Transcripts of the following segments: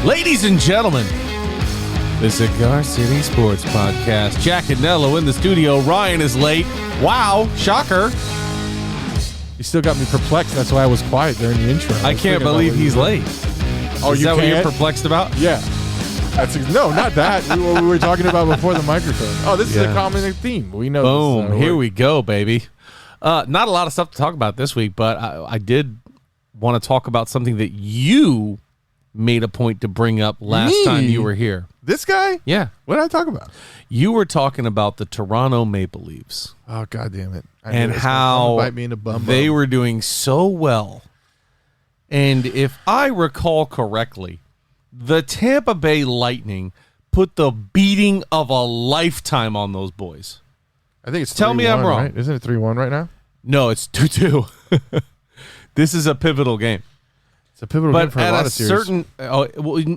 Ladies and gentlemen, the Cigar City Sports Podcast. Jack and Nello in the studio. Ryan is late. Wow, shocker. You still got me perplexed. That's why I was quiet during the intro. I can't believe he's late. Oh, is that what you're perplexed about? Yeah. No, not that. we were talking about before the microphone. Oh, this is a common theme. We know. Boom. Here we go, baby. Not a lot of stuff to talk about this week, but I did want to talk about something that you made a point to bring up last time you were here. This guy? Yeah. What did I talk about? You were talking about the Toronto Maple Leafs. Oh, God damn it. And how bite me in the bum they were doing so well. And if I recall correctly, the Tampa Bay Lightning put the beating of a lifetime on those boys. I think it's 3-1, Tell me I'm wrong. Right? Isn't it 3-1 right now? No, it's 2-2. This is a pivotal game. It's a pivotal game for a lot of series.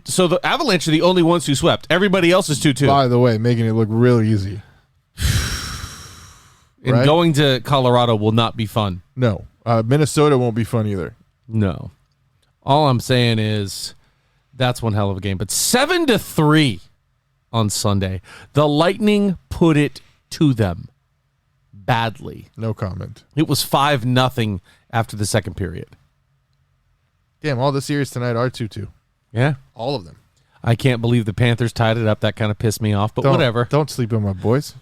So the Avalanche are the only ones who swept. Everybody else is 2-2. By the way, making it look real easy. And going to Colorado will not be fun. No. Minnesota won't be fun either. No. All I'm saying is that's one hell of a game. But 7-3 on Sunday. The Lightning put it to them badly. No comment. It was 5-0 after the second period. Damn, all the series tonight are 2-2. Yeah. All of them. I can't believe the Panthers tied it up. That kind of pissed me off, but whatever. Don't sleep on my boys.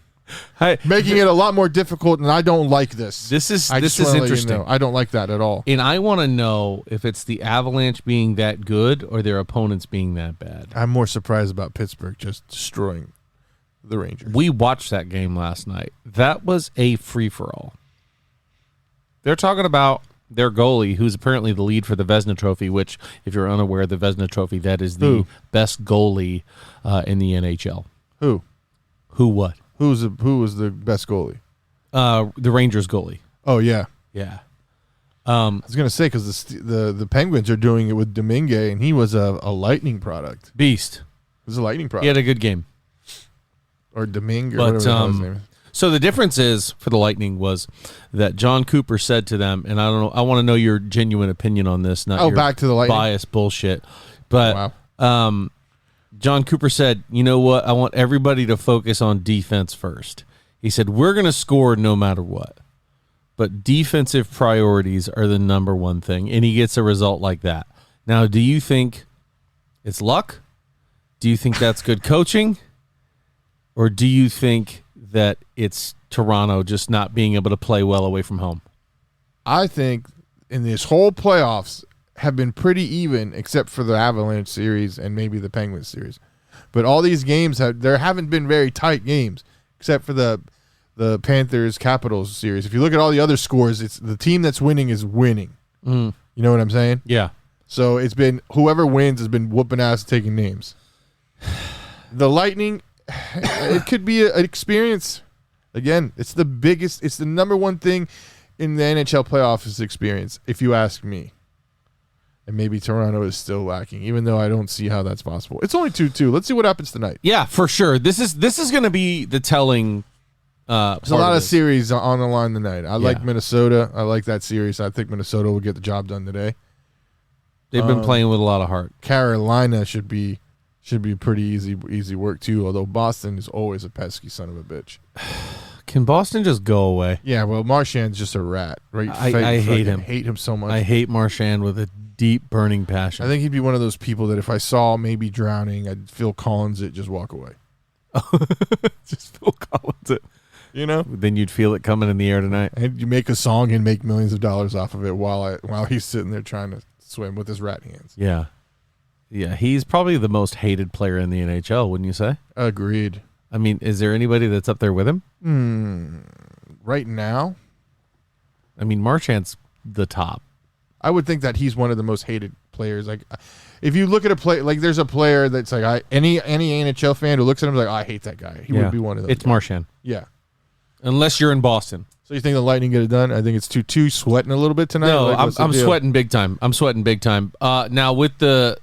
Hey, making it a lot more difficult, and I don't like this. This is interesting. I don't like that at all. And I want to know if it's the Avalanche being that good or their opponents being that bad. I'm more surprised about Pittsburgh just destroying the Rangers. We watched that game last night. That was a free-for-all. They're talking about their goalie, who's apparently the lead for the Vezina Trophy, which, if you're unaware, the Vezina Trophy, that is the best goalie in the NHL. Who? Who what? Who was the best goalie? The Rangers goalie. Oh, yeah. Yeah. I was going to say, because the Penguins are doing it with Domingue, and he was a Lightning product. Beast. It was a Lightning product. He had a good game. Or Domingue, or whatever his name is. So the difference is for the Lightning was that John Cooper said to them, and I don't know, I want to know your genuine opinion on this, not your back to the Lightning biased bullshit. But John Cooper said, you know what? I want everybody to focus on defense first. He said, we're going to score no matter what, but defensive priorities are the number one thing, and he gets a result like that. Now, do you think it's luck? Do you think that's good coaching? Or do you think that it's Toronto just not being able to play well away from home? I think in this whole playoffs have been pretty even, except for the Avalanche series and maybe the Penguins series. But all these games there haven't been very tight games, except for the Panthers Capitals series. If you look at all the other scores, it's the team that's winning is winning. You know what I'm saying? Yeah. So it's been whoever wins has been whooping ass, taking names. The Lightning, it could be an experience. Again, it's the number one thing in the NHL playoffs is experience, if you ask me. And maybe Toronto is still lacking, even though I don't see how that's possible. It's only 2-2. Let's see what happens tonight. Yeah, for sure. This is going to be the telling. There's a lot of series on the line tonight. I like Minnesota. I like that series. I think Minnesota will get the job done today. They've been playing with a lot of heart. Carolina should be pretty easy work too. Although Boston is always a pesky son of a bitch. Can Boston just go away? Yeah, well, Marchand's just a rat, right? I hate him. Hate him so much. I hate Marchand with a deep, burning passion. I think he'd be one of those people that if I saw maybe drowning, I'd Phil Collins it, just walk away. Just Phil Collins it. You know? Then you'd feel it coming in the air tonight. And you make a song and make millions of dollars off of it while he's sitting there trying to swim with his rat hands. Yeah. Yeah, he's probably the most hated player in the NHL, wouldn't you say? Agreed. I mean, is there anybody that's up there with him? Right now? I mean, Marchand's the top. I would think that he's one of the most hated players. Like, if you look at a play, like there's a player that's like any NHL fan who looks at him is like, I hate that guy. He would be one of those. It's Marchand. Yeah. Unless you're in Boston. So you think the Lightning get it done? I think it's 2-2. Sweating a little bit tonight. No, I'm sweating big time. Now with the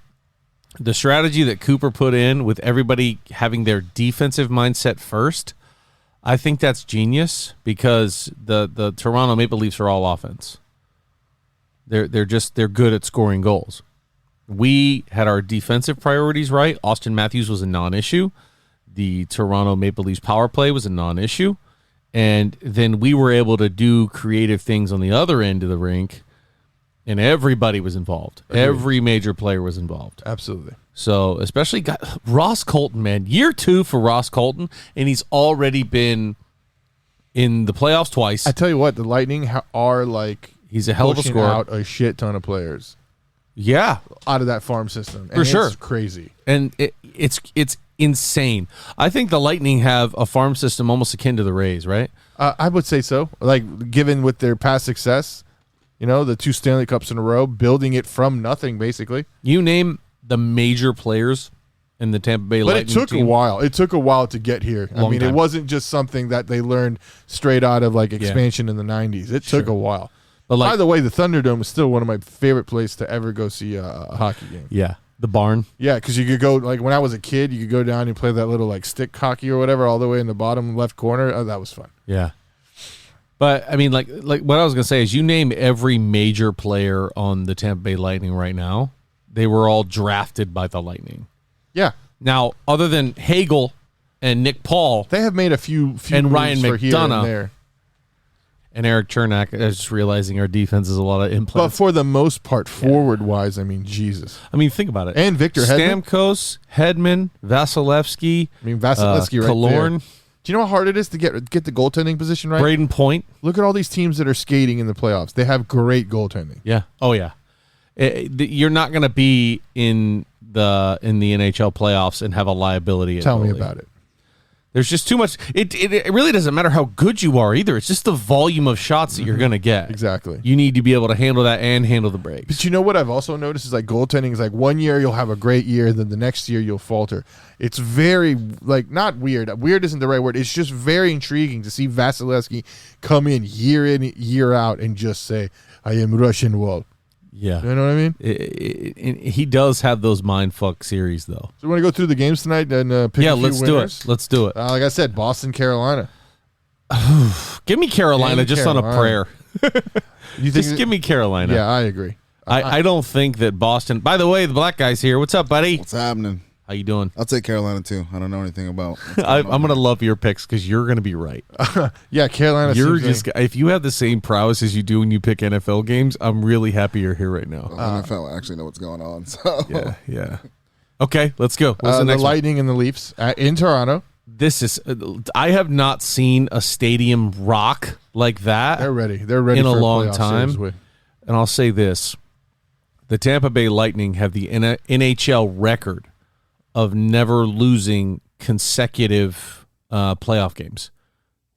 strategy that Cooper put in with everybody having their defensive mindset first, I think that's genius because the Toronto Maple Leafs are all offense. They're good at scoring goals. we had our defensive priorities right. Austin Matthews was a non-issue. The Toronto Maple Leafs power play was a non-issue. And then we were able to do creative things on the other end of the rink, and everybody was involved. Agreed. Every major player was involved. Absolutely. So especially Ross Colton, man. Year 2 for Ross Colton, and he's already been in the playoffs twice. I tell you what, the Lightning are like he's a hell of a scorer. Out a shit ton of players. Yeah, out of that farm system. And for sure. It's crazy. And it's insane. I think the Lightning have a farm system almost akin to the Rays, right? I would say so. Like, given with their past success, the 2 Stanley Cups in a row, building it from nothing, basically. You name the major players in the Tampa Bay Lightning team. But it took a while. It took a while to get here. Long time. It wasn't just something that they learned straight out of, like, expansion in the 90s. It took a while. But by the way, the Thunderdome is still one of my favorite places to ever go see a hockey game. Yeah. The barn. Yeah, because you could go, like, when I was a kid, you could go down and play that little, like, stick hockey or whatever all the way in the bottom left corner. Oh, that was fun. Yeah. But, I mean, like what I was going to say is you name every major player on the Tampa Bay Lightning right now, they were all drafted by the Lightning. Yeah. Now, other than Hagel and Nick Paul. They have made a few and Ryan McDonough here and there. And Eric Chernak. I was just realizing our defense is a lot of implants. But for the most part, forward-wise, I mean, Jesus. I mean, think about it. And Victor Hedman. Stamkos, Hedman, Vasilevsky. I mean, Vasilevsky right Killorn. there. Do you know how hard it is to get the goaltending position right? Braden Point. Look at all these teams that are skating in the playoffs. They have great goaltending. Yeah. Oh, yeah. You're not going to be in the NHL playoffs and have a liability. Tell me about it. There's just too much. It really doesn't matter how good you are either. It's just the volume of shots that you're going to get. Exactly. You need to be able to handle that and handle the breaks. But you know what I've also noticed is like goaltending is like 1 year you'll have a great year, then the next year you'll falter. It's very, like, not weird. Weird isn't the right word. It's just very intriguing to see Vasilevsky come in, year out, and just say, I am Russian Wall. Yeah. You know what I mean? He does have those mindfuck series, though. So we want to go through the games tonight and pick a few let's winners? do it. Let's do it. Like I said, Boston, Carolina. Give me Carolina just on a prayer. Just give me Carolina. Yeah, I agree. I don't think that Boston... By the way, the black guy's here. What's up, buddy? What's happening? How you doing? I'll take Carolina, too. I don't know anything about... I'm going to love your picks because you're going to be right. Yeah, Carolina... If you have the same prowess as you do when you pick NFL games, I'm really happy you're here right now. NFL, I actually know what's going on. So. Yeah. Okay, let's go. What's the next Lightning and the Leafs in Toronto. This is... I have not seen a stadium rock like that. They're ready. They're ready in for a long time. And I'll say this. The Tampa Bay Lightning have the NHL record of never losing consecutive playoff games.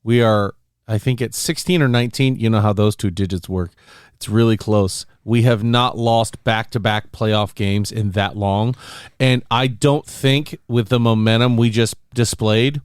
We are, I think, at 16 or 19. You know how those two digits work. It's really close. We have not lost back-to-back playoff games in that long. And I don't think with the momentum we just displayed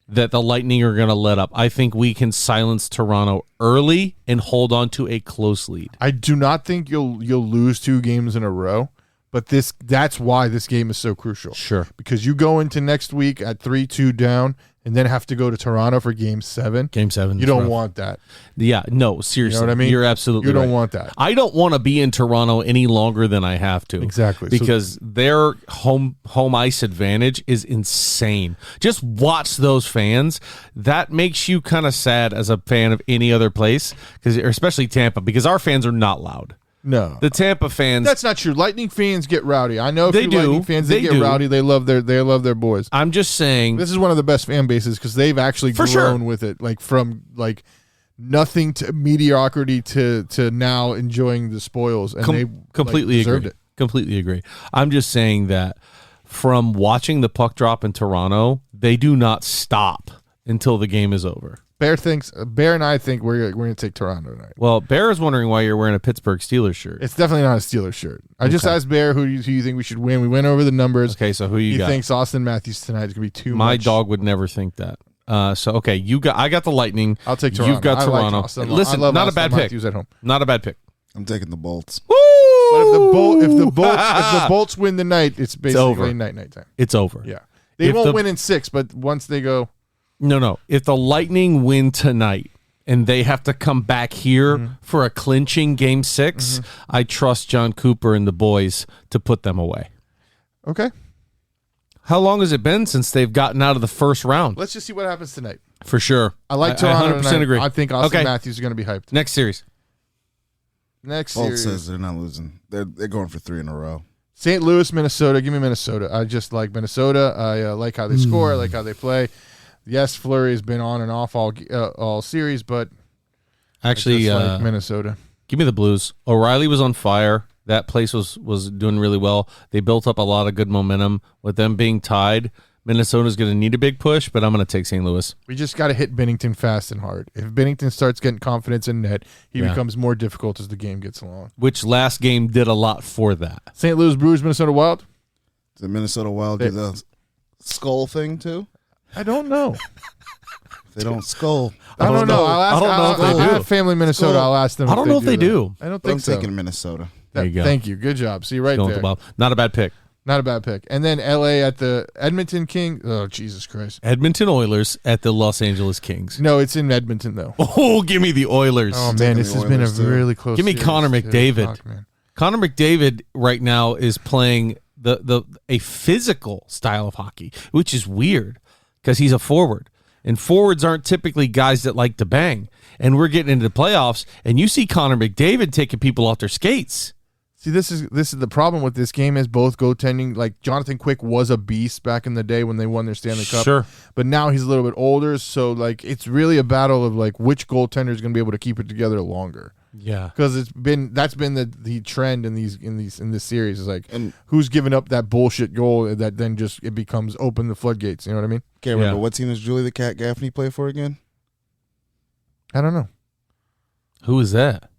that the Lightning are going to let up. I think we can silence Toronto early and hold on to a close lead. I do not think you'll lose 2 games in a row, but that's why this game is so crucial. Sure. Because you go into next week at 3-2 down and then have to go to Toronto for Game 7. Game 7. You don't want that. Yeah, no, seriously. You know what I mean? You're absolutely You don't right. want that. I don't want to be in Toronto any longer than I have to. Exactly. Because their home ice advantage is insane. Just watch those fans. That makes you kind of sad as a fan of any other place, especially Tampa, because our fans are not loud. No. The Tampa fans. That's not true. Lightning fans get rowdy. I know a They few do. Lightning fans, they get rowdy. They love their boys. I'm just saying. This is one of the best fan bases because they've actually grown with it, like from like nothing to mediocrity to now enjoying the spoils, and they completely deserved agree. it. Completely agree. I'm just saying that from watching the puck drop in Toronto, they do not stop until the game is over. Bear and I think we're going to take Toronto tonight. Well, Bear is wondering why you're wearing a Pittsburgh Steelers shirt. It's definitely not a Steelers shirt. I just asked Bear who you think we should win. We went over the numbers. Okay, so who you got? He thinks Austin Matthews tonight is going to be too much. My dog would never think that. Okay, I got the Lightning. I'll take Toronto. You've got Toronto. Listen, not a bad pick. At home. Not a bad pick. I'm taking the Bolts. Woo! But if the Bolts win the night, it's basically over. night time. It's over. Yeah, they won't win in 6, but once they go. No. If the Lightning win tonight and they have to come back here for a clinching Game 6, I trust John Cooper and the boys to put them away. Okay. How long has it been since they've gotten out of the first round? Let's just see what happens tonight. For sure. I like Toronto. 100% agree. I think Austin Matthews is going to be hyped. Next series. Bolt says they're not losing. They're going for 3 in a row. St. Louis, Minnesota. Give me Minnesota. I just like Minnesota. I like how they score. I like how they play. Yes, Fleury has been on and off all series, but actually, like Minnesota. Give me the Blues. O'Reilly was on fire. That place was doing really well. They built up a lot of good momentum. With them being tied, Minnesota's going to need a big push, but I'm going to take St. Louis. We just got to hit Binnington fast and hard. If Binnington starts getting confidence in net, he becomes more difficult as the game gets along. Which last game did a lot for that. St. Louis Brewers, Minnesota Wild. Does the Minnesota Wild do the skull thing too? I don't know. They don't skull. I don't know. I don't know if they do. I have family in Minnesota. I'll ask them. I don't know if they do. I don't But think I'm so. thinking Minnesota. There you go. Thank you. Good job. See right Going there. with the Wild. Not a bad pick. Not a bad pick. And then L.A. at the Edmonton King. Oh, Jesus Christ. Edmonton Oilers at the Los Angeles Kings. No, it's in Edmonton, though. Oh, give me the Oilers. Oh, man, this has been a really close Give me series, Connor too. McDavid. Fuck, man. Connor McDavid right now is playing a physical style of hockey, which is weird because he's a forward. And forwards aren't typically guys that like to bang. And we're getting into the playoffs, and you see Connor McDavid taking people off their skates. See, this is the problem with this game is both goaltending. Like Jonathan Quick was a beast back in the day when they won their Stanley Cup. Sure. But now he's a little bit older, so like it's really a battle of like which goaltender is going to be able to keep it together longer. Yeah. Because that's been the trend in this series is like who's giving up that bullshit goal that then just it becomes open the floodgates. You know what I mean? Can't remember what team does Julie the Cat Gaffney play for again? I don't know. Who is that?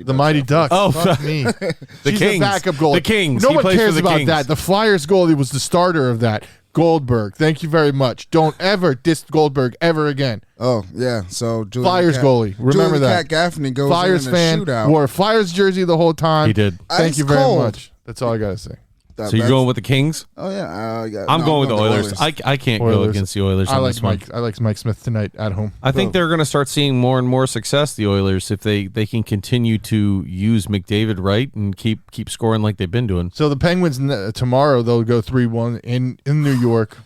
The Mighty Ducks. Oh, fuck me. The She's Kings. a backup goalie. The Kings. No He one plays for cares the about Kings. that. The Flyers goalie was the starter of that. Goldberg. Thank you very much. Don't ever diss Goldberg ever again. Oh, yeah. So Julie Flyers the Cat, goalie. Remember Julie the that. Cat Gaffney goes Flyers in a fan. shootout. Wore a Flyers jersey the whole time. He did. Thank Ice you very cold. much. That's all I got to say. So you're going with the Kings? Oh, yeah. I'm going with the Oilers. I can't go Oilers. against the Oilers I on like this one. Mike. I like Mike Smith tonight at home. I think they're going to start seeing more and more success, the Oilers, if they can continue to use McDavid right and keep scoring like they've been doing. So the Penguins tomorrow they'll go 3-1 in New York.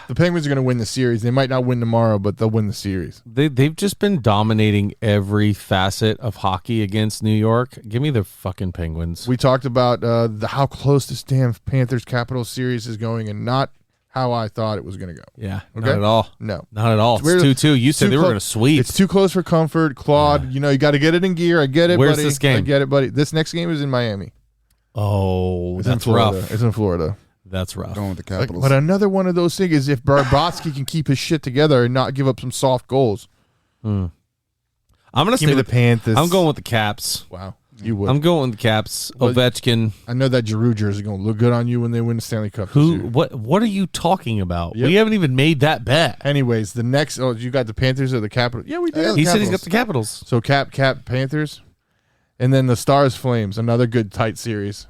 The Penguins are going to win the series. They might not win tomorrow, but they'll win the series. They've just been dominating every facet of hockey against New York. Give me the fucking Penguins. We talked about how close this damn Panthers-Capitals series is going and not how I thought it was going to go. Yeah, Okay? not at all. No. Not at all. It's Weird. 2-2. You said they were going to sweep. It's too close for comfort. Claude, you got to get it in gear. I get it, Where's buddy. this game? I get it, buddy. This next game is in Miami. Oh, It's in that's Florida. rough. It's in Florida. That's rough. Going with the Capitals. But another one of those things is if Barbotsky can keep his shit together and not give up some soft goals. I'm going to Give stay me the with Panthers. I'm going with the Caps. Wow. You would. I'm going with the Caps. Ovechkin. I know that Giroux jersey is going to look good on you when they win the Stanley Cup. this year. What are you talking about? Yep. We haven't even made that bet. Anyways, the next. Oh, you got the Panthers or the Capitals? Yeah, we did. Yeah, He said he's got Capitals. the Capitals. So Cap Panthers, and then the Stars Flames. Another good tight series.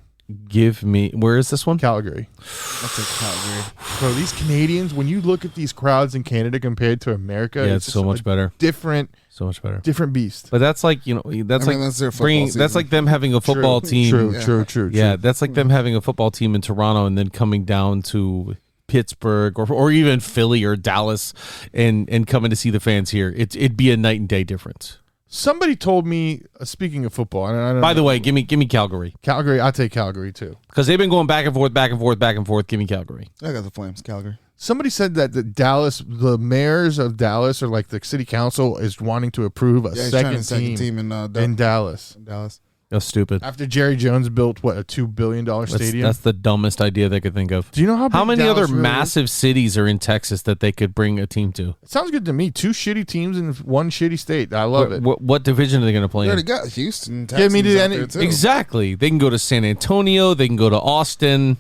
Give me. Where is this one? Calgary. I'll take Calgary. Bro, these Canadians. When you look at these crowds in Canada compared to America, Yeah, it's so just much a better. different But beast. that's like that's their football bringing. season. That's like them having a football team. True. Yeah, that's like them having a football team in Toronto and then coming down to Pittsburgh or even Philly or Dallas and coming to see the fans here. It'd be a night and day difference. Somebody told me, speaking of football, and I don't By the know, way, give me Calgary Calgary. I'll take Calgary too. because they've been going back and forth, back and forth, back and forth. Give me Calgary. I got the Flames. Calgary. Somebody said that the mayors of Dallas or like the city council is wanting to approve a Yeah, he's trying second to team in Dallas. Dallas. That's stupid. After Jerry Jones built a $2 billion stadium. That's the dumbest idea they could think of. Do you know how big many Dallas other really is? massive cities are in Texas that they could bring a team to? It sounds good to me. 2 shitty teams in one shitty state. I love it. What division are they going to play We in? already got Houston. Give me Texans the out there, too. Exactly. They can go to San Antonio. They can go to Austin.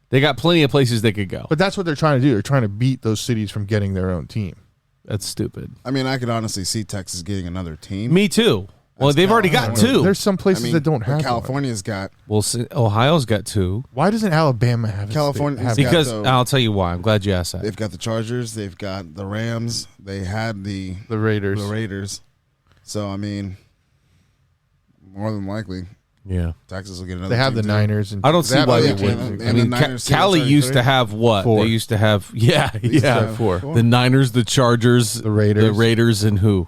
They got plenty of places they could go. But that's what they're trying to do. They're trying to beat those cities from getting their own team. That's stupid. I mean, I could honestly see Texas getting another team. Me too. Well, they've already got 2. There's some places that don't have California's got. Well, Ohio's got 2. Why doesn't Alabama have California? Because I'll tell you why. I'm glad you asked that. They've got the Chargers. They've got the Rams. They had the Raiders. The Raiders. So I mean, more than likely, yeah, Texas will get another. They have the too. Niners. And I don't see why they wouldn't. I mean, Cali used to have what? 4. They used to have 4. The Niners, the Chargers, the Raiders, and who?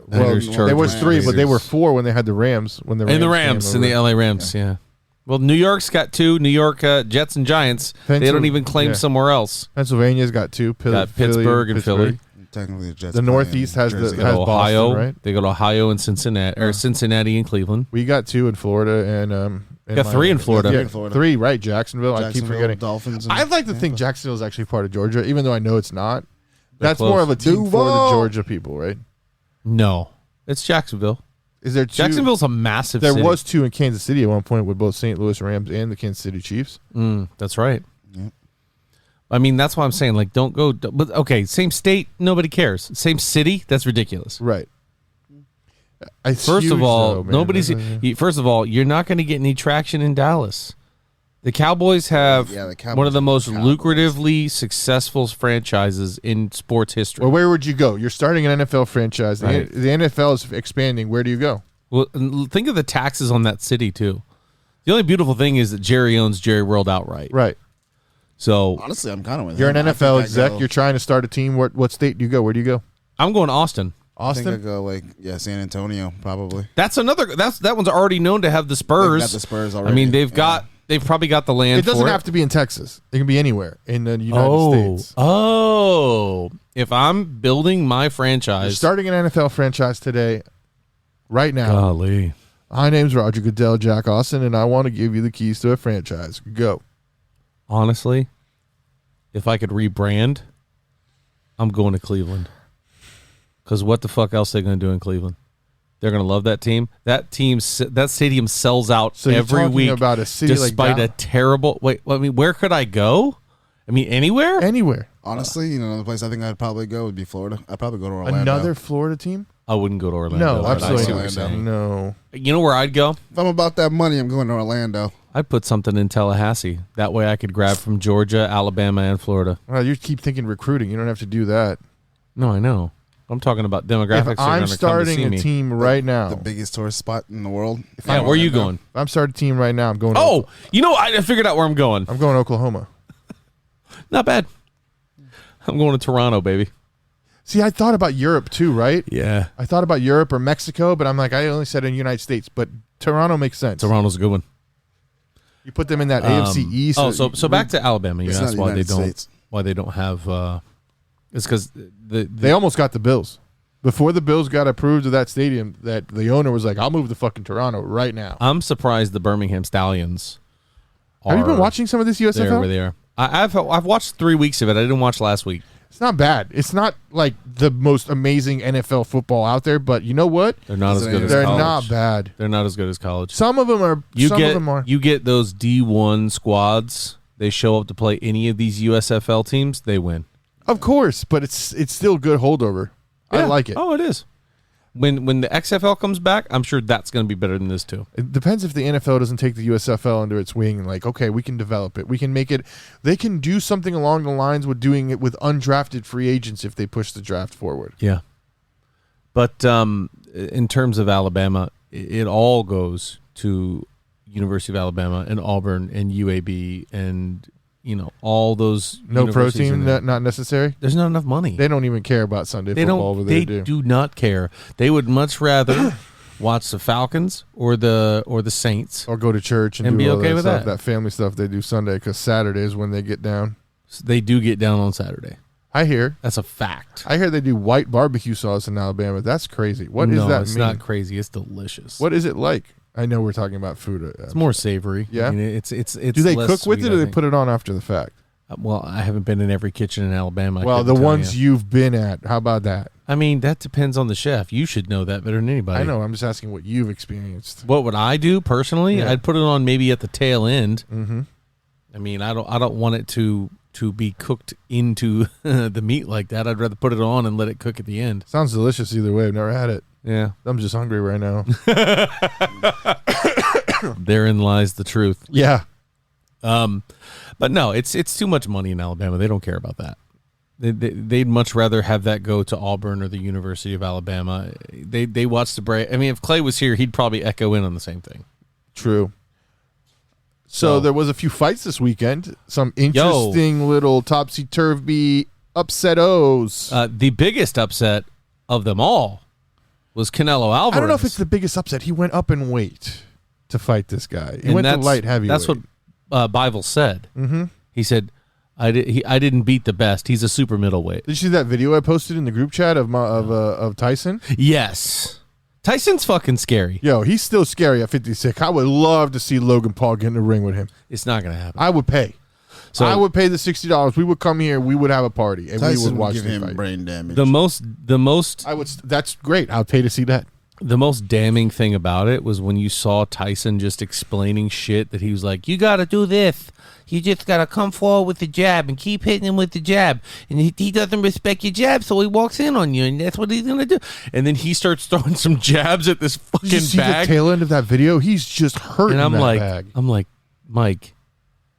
Well, there was 3, but they were 4 when they had the Rams. When the Rams and the LA Rams, yeah. Well, New York's got 2. New York Jets and Giants. They don't even claim somewhere else. – Pennsylvania's got 2. Got Pittsburgh and Philly. Technically, the Jets. The Northeast has Ohio, Boston, right? They go to Ohio and Cincinnati, or Cincinnati and Cleveland. We got 2 in Florida and got 3 in Florida. Yeah, 3, right? Jacksonville. I keep forgetting. Dolphins. I'd like to think Jacksonville is actually part of Georgia, even though I know it's not. That's more of a team for the Georgia people, right? No, it's Jacksonville. Is there 2? Jacksonville's a massive There city. was 2 in Kansas City at one point with both St. Louis Rams and the Kansas City Chiefs. That's right. Yep. I mean, that's why I'm saying, like, don't go. But okay, same state, nobody cares. Same city, that's ridiculous. Right. First of all, First of all, you're not going to get any traction in Dallas. The Cowboys have one of the most lucratively successful franchises in sports history. Well, where would you go? You're starting an NFL franchise. Right. The NFL is expanding. Where do you go? Well, think of the taxes on that city, too. The only beautiful thing is that Jerry owns Jerry World outright. Right. So honestly, I'm kind of with You're an NFL exec. You're trying to start a team. What state do you go? Where do you go? I'm going Austin. I think I go San Antonio probably. That one's already known to have the Spurs. They've got the Spurs already. I mean, they've probably got the land. It doesn't have to be in Texas. It can be anywhere in the United States. Oh, if I'm building my franchise, you're starting an NFL franchise today, right now. Golly. My name's Roger Goodell, Jack Austin, and I want to give you the keys to a franchise. Go. Honestly, if I could rebrand, I'm going to Cleveland. Because what the fuck else are they going to do in Cleveland? They're going to love that team. That stadium sells out every week. About a city despite a terrible. Wait, I mean, where could I go? I mean, anywhere. Anywhere. Honestly, another place I think I'd probably go would be Florida. I'd probably go to Orlando. Another Florida team? I wouldn't go to Orlando. No, absolutely not. No. You know where I'd go? If I'm about that money, I'm going to Orlando. I'd put something in Tallahassee. That way I could grab from Georgia, Alabama, and Florida. Well, you keep thinking recruiting. You don't have to do that. No, I know. I'm talking about demographics. If I'm starting a team right now. The biggest tourist spot in the world. Yeah, where are you going? If I'm starting a team right now, I'm going to I figured out where I'm going. I'm going to Oklahoma. Not bad. I'm going to Toronto, baby. See, I thought about Europe too, right? Yeah. I thought about Europe or Mexico, but I'm like, I only said in the United States, but Toronto makes sense. Toronto's a good one. You put them in that AFC East. So back to Alabama. You asked why they don't have. It's because they almost got the Bills before the Bills got approved of that stadium. That the owner was like, "I'll move to fucking Toronto right now." I'm surprised the Birmingham Stallions. Have you been watching some of this USFL? There, where they are. I've watched 3 weeks of it. I didn't watch last week. It's not bad. It's not like the most amazing NFL football out there, but you know what? They're not as good as college. They're not bad. They're not as good as college. Some of them are. You get those D1 squads. They show up to play any of these USFL teams. They win. Of course, but it's still good holdover. Yeah. I like it. Oh, it is. When the XFL comes back, I'm sure that's going to be better than this too. It depends if the NFL doesn't take the USFL under its wing. Like, okay, we can develop it. We can make it. They can do something along the lines with doing it with undrafted free agents if they push the draft forward. Yeah. But in terms of Alabama, it all goes to University of Alabama and Auburn and UAB and all those. No pro team, not necessary. There's not enough money. They don't even care about Sunday football over there. They do not care. They would much rather watch the Falcons or the Saints or go to church and do be all okay that with stuff, that. that family stuff they do Sunday, because Saturday is when they get down. So they do get down on Saturday. I hear. That's a fact. I hear they do white barbecue sauce in Alabama. That's crazy. What does that mean? It's not crazy. It's delicious. What is it like? I know we're talking about food. It's more savory. Yeah. I mean, it's. Do they cook with it, or they put it on after the fact? Well, I haven't been in every kitchen in Alabama. Well, the ones you've been at, how about that? I mean, that depends on the chef. You should know that better than anybody. I know. I'm just asking what you've experienced. What would I do personally? Yeah. I'd put it on maybe at the tail end. Mm-hmm. I mean, I don't want it to be cooked into the meat like that. I'd rather put it on and let it cook at the end. Sounds delicious either way. I've never had it. Yeah. I'm just hungry right now. Therein lies the truth. Yeah. But no, it's too much money in Alabama. They don't care about that. They'd much rather have that go to Auburn or the University of Alabama. They watch the Braves. I mean, if Clay was here, he'd probably echo in on the same thing. True. So there was a few fights this weekend. Some interesting little topsy-turvy upset-os. The biggest upset of them all was Canelo Alvarez. I don't know if it's the biggest upset. He went up in weight to fight this guy. He went to light heavyweight. That's what Bivol said. Mm-hmm. He said, I didn't beat the best. He's a super middleweight. Did you see that video I posted in the group chat of Tyson? Yes. Tyson's fucking scary. Yo, he's still scary at 56. I would love to see Logan Paul get in the ring with him. It's not going to happen. I would pay. So I would pay the $60. We would come here. We would have a party, and Tyson we would watch give him fight. brain damage. The most. I would. That's great. I'll pay to see that. The most damning thing about it was when you saw Tyson just explaining shit that he was like, you got to do this. You just got to come forward with the jab and keep hitting him with the jab. And he doesn't respect your jab, so he walks in on you, and that's what he's going to do. And then he starts throwing some jabs at this fucking Did you see bag. the tail end of that video? He's just hurting and bag. I'm like, Mike,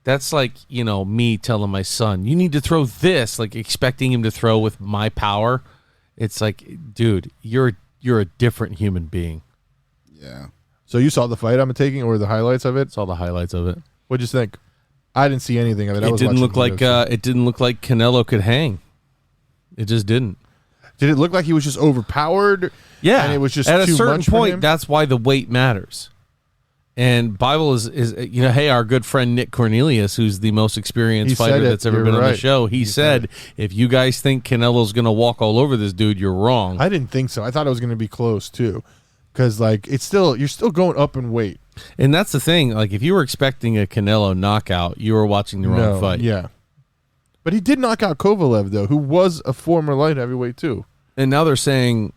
that's like, me telling my son, you need to throw this, like expecting him to throw with my power. It's like, dude, you're a different human being. Yeah. So you saw the fight I'm taking, or the highlights of it? Saw the highlights of it. What'd you think? I didn't see anything of it. It didn't look like Canelo could hang. It just didn't. Did it look like he was just overpowered? Yeah, and it was just at too a certain much point. for him? That's why the weight matters. And Bivol is hey, our good friend Nick Cornelius, who's the most experienced fighter that's ever been on the show. He said, if you guys think Canelo's going to walk all over this dude, you're wrong. I didn't think so. I thought it was going to be close too, because you're still going up in weight. And that's the thing. Like, if you were expecting a Canelo knockout, you were watching the wrong fight. Yeah, but he did knock out Kovalev though, who was a former light heavyweight too. And now they're saying,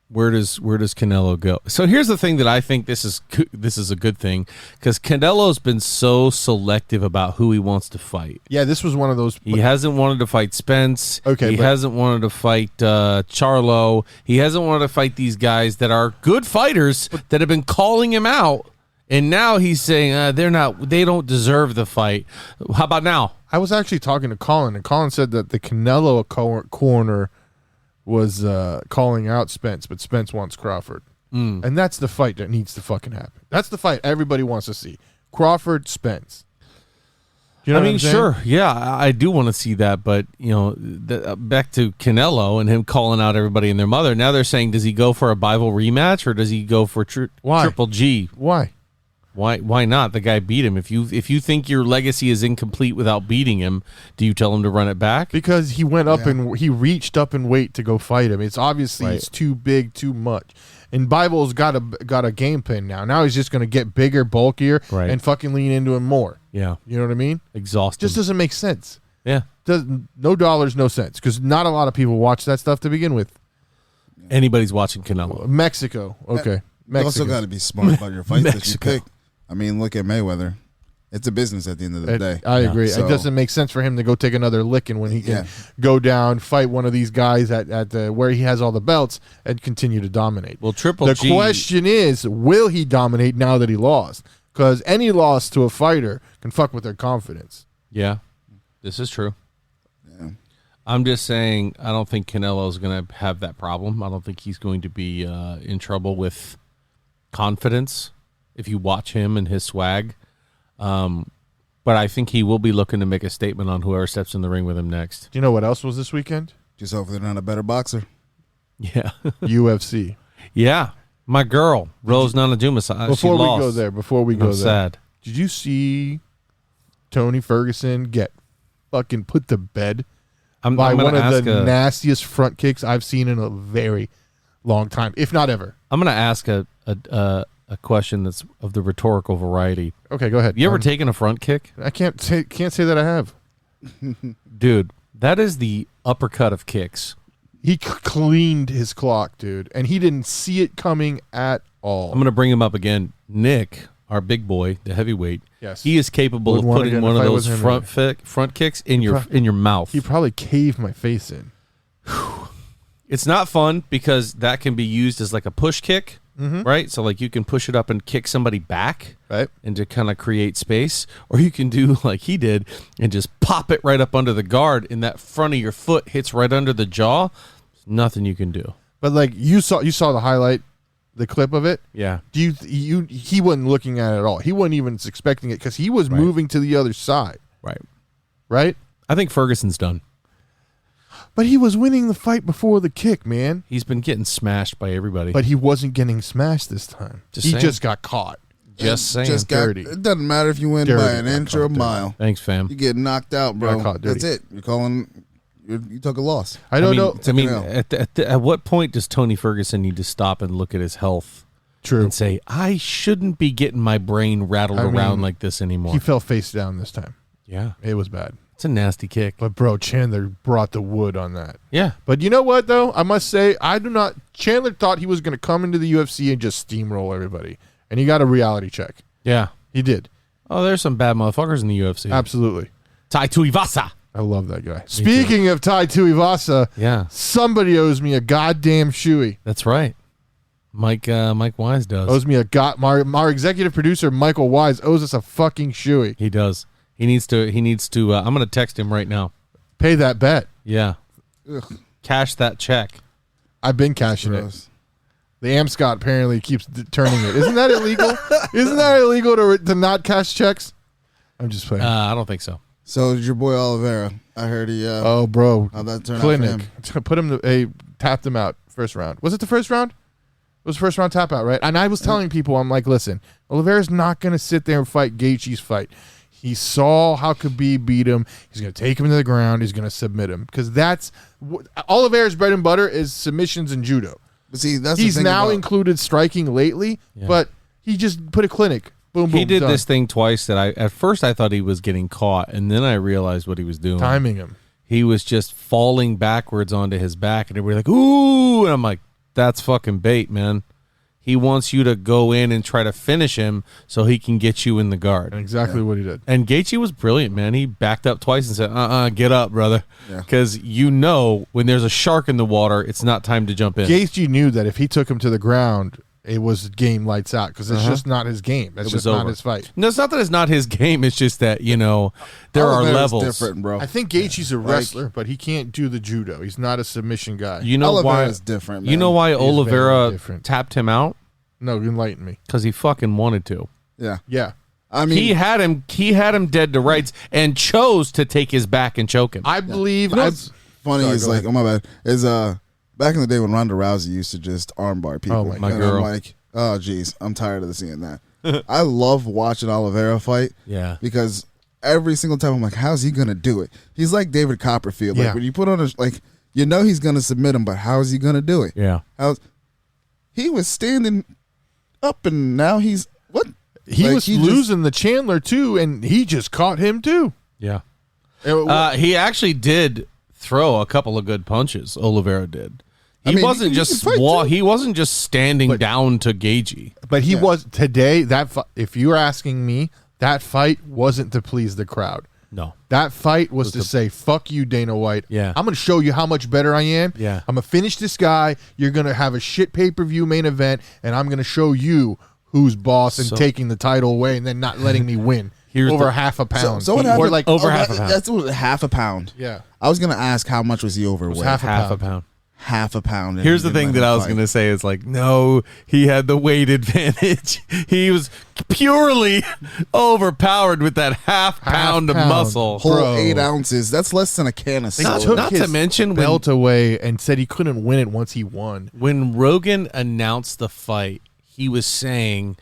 where does Canelo go? So here's the thing that I think this is a good thing, because Canelo's been so selective about who he wants to fight. Yeah, this was one of those. He hasn't wanted to fight Spence. Okay, he hasn't wanted to fight Charlo. He hasn't wanted to fight these guys that are good fighters that have been calling him out. And now he's saying they don't deserve the fight. How about now? I was actually talking to Colin, and Colin said that the Canelo corner was calling out Spence, but Spence wants Crawford. And that's the fight that needs to fucking happen. That's the fight everybody wants to see. Crawford, Spence. You know what I'm saying? Sure. Yeah, I do want to see that, but, back to Canelo and him calling out everybody and their mother. Now they're saying, does he go for a Bivol rematch, or does he go for Triple G? Why? Why not? The guy beat him. If you think your legacy is incomplete without beating him, do you tell him to run it back? Because he went up and he reached up in weight to go fight him. It's obviously It's too big, too much. And Bivol's got a game plan now. Now he's just going to get bigger, bulkier, and fucking lean into him more. Yeah. You know what I mean? Exhausted. Just doesn't make sense. Yeah. No dollars, no sense. Because not a lot of people watch that stuff to begin with. Anybody's watching Canelo. Mexico. Okay. You also got to be smart about your fights that you pick. I mean, look at Mayweather. It's a business at the end of the day. I agree. So, it doesn't make sense for him to go take another licking when he can go down, fight one of these guys at where he has all the belts, and continue to dominate. Well, G. The question is, will he dominate now that he lost? Because any loss to a fighter can fuck with their confidence. Yeah, this is true. Yeah. I'm just saying, I don't think Canelo's going to have that problem. I don't think he's going to be in trouble with confidence if you watch him and his swag. But I think he will be looking to make a statement on whoever steps in the ring with him next. Do you know what else was this weekend? Just hope they're not a better boxer. Yeah. UFC. Yeah. My girl, Rose Namajunas. Before we go there. Sad. Did you see Tony Ferguson get fucking put to bed by one of the nastiest front kicks I've seen in a very long time, if not ever? I'm going to ask a question that's of the rhetorical variety. Okay, go ahead. You ever taken a front kick? I can't say that I have. Dude, that is the uppercut of kicks. He cleaned his clock, dude, and he didn't see it coming at all. I'm going to bring him up again. Nick, our big boy, the heavyweight, yes, he is capable of putting one of those front kicks in your mouth. He probably caved my face in. It's not fun because that can be used as like a push kick, right? So like you can push it up and kick somebody back, right, and to kind of create space, or you can do like he did and just pop it right up under the guard, and that front of your foot hits right under the jaw. There's nothing you can do. But like you saw the highlight, the clip of it. Yeah. He wasn't looking at it at all. He wasn't even expecting it because he was moving to the other side. Right. Right. I think Ferguson's done. But he was winning the fight before the kick, man. He's been getting smashed by everybody. But he wasn't getting smashed this time. He just got caught. Just saying. Dirty. It doesn't matter if you win by an inch or a mile. Thanks, fam. You get knocked out, bro. That's it. You took a loss. I know. I mean, at what point does Tony Ferguson need to stop and look at his health? True. And say, I shouldn't be getting my brain rattled around like this anymore. He fell face down this time. Yeah. It was bad. It's a nasty kick. But, bro, Chandler brought the wood on that. Yeah. But you know what, though? I must say, Chandler thought he was going to come into the UFC and just steamroll everybody. And he got a reality check. Yeah. He did. Oh, there's some bad motherfuckers in the UFC. Absolutely. Tai Tuivasa. I love that guy. Speaking of Tai Tuivasa, somebody owes me a goddamn shoey. That's right. Mike Wise does. Owes me our executive producer, Michael Wise, owes us a fucking shoey. He does. He needs to, I'm going to text him right now. Pay that bet. Yeah. Ugh. Cash that check. I've been cashing it. The Amscot apparently keeps turning it. Isn't that illegal? Isn't that illegal to not cash checks? I'm just playing. I don't think so. So your boy Olivera, I heard he. Oh, bro. How'd that turn Clinic. out for him? Put him tapped him out first round. Was it the first round? It was first round tap out, right? And I was telling people, I'm like, listen, Olivera's not going to sit there and fight Gaethje's fight. He saw how Khabib beat him. He's going to take him to the ground. He's going to submit him because that's Olivera's bread and butter is submissions and judo. But see, he's now included striking lately, but he just put a clinic. Boom, boom. He did this thing twice that at first I thought he was getting caught, and then I realized what he was doing. Timing him. He was just falling backwards onto his back, and everybody like, ooh, and I'm like, that's fucking bait, man. He wants you to go in and try to finish him so he can get you in the guard. And exactly what he did. And Gaethje was brilliant, man. He backed up twice and said, get up, brother. Because when there's a shark in the water, it's not time to jump in. Gaethje knew that if he took him to the ground, it was game lights out because it's just not his game. That's just not his fight. No, it's not that it's not his game. It's just that, there are levels. Different, bro. I think Gaethje's a wrestler, but he can't do the judo. He's not a submission guy. You know why? Is different, man. You know why Olivera tapped him out? No, enlighten me. Because he fucking wanted to. Yeah. Yeah. I mean, he had him dead to rights and chose to take his back and choke him. I believe. What's funny is like, oh my bad, is back in the day when Ronda Rousey used to just armbar people. Oh my God. girl. I'm like, oh geez, I'm tired of seeing that. I love watching Olivera fight. Yeah. Because every single time I'm like, how's he gonna do it? He's like David Copperfield. Like when you put on he's gonna submit him, but how is he gonna do it? Yeah. He was standing up and now he's what? He was losing the Chandler too, and he just caught him too. Yeah. He actually did throw a couple of good punches. Oliveira did. He wasn't just standing down to Gaethje. But he was today. If you were asking me, that fight wasn't to please the crowd. No. That fight was to say, fuck you, Dana White. Yeah. I'm going to show you how much better I am. Yeah. I'm going to finish this guy. You're going to have a shit pay-per-view main event, and I'm going to show you who's boss and taking the title away and then not letting me win. Over half a pound. So what happened? Or like over half a pound. That's half a pound. Yeah. I was going to ask how much was he overweight? Half a pound. Half a pound. Here's the thing that I was going to say is like, no, he had the weight advantage. He was purely overpowered with that half pound of muscle. Whole 8 ounces. That's less than a can of soda. Not to mention belt away and said he couldn't win it once he won. When Rogan announced the fight, he was saying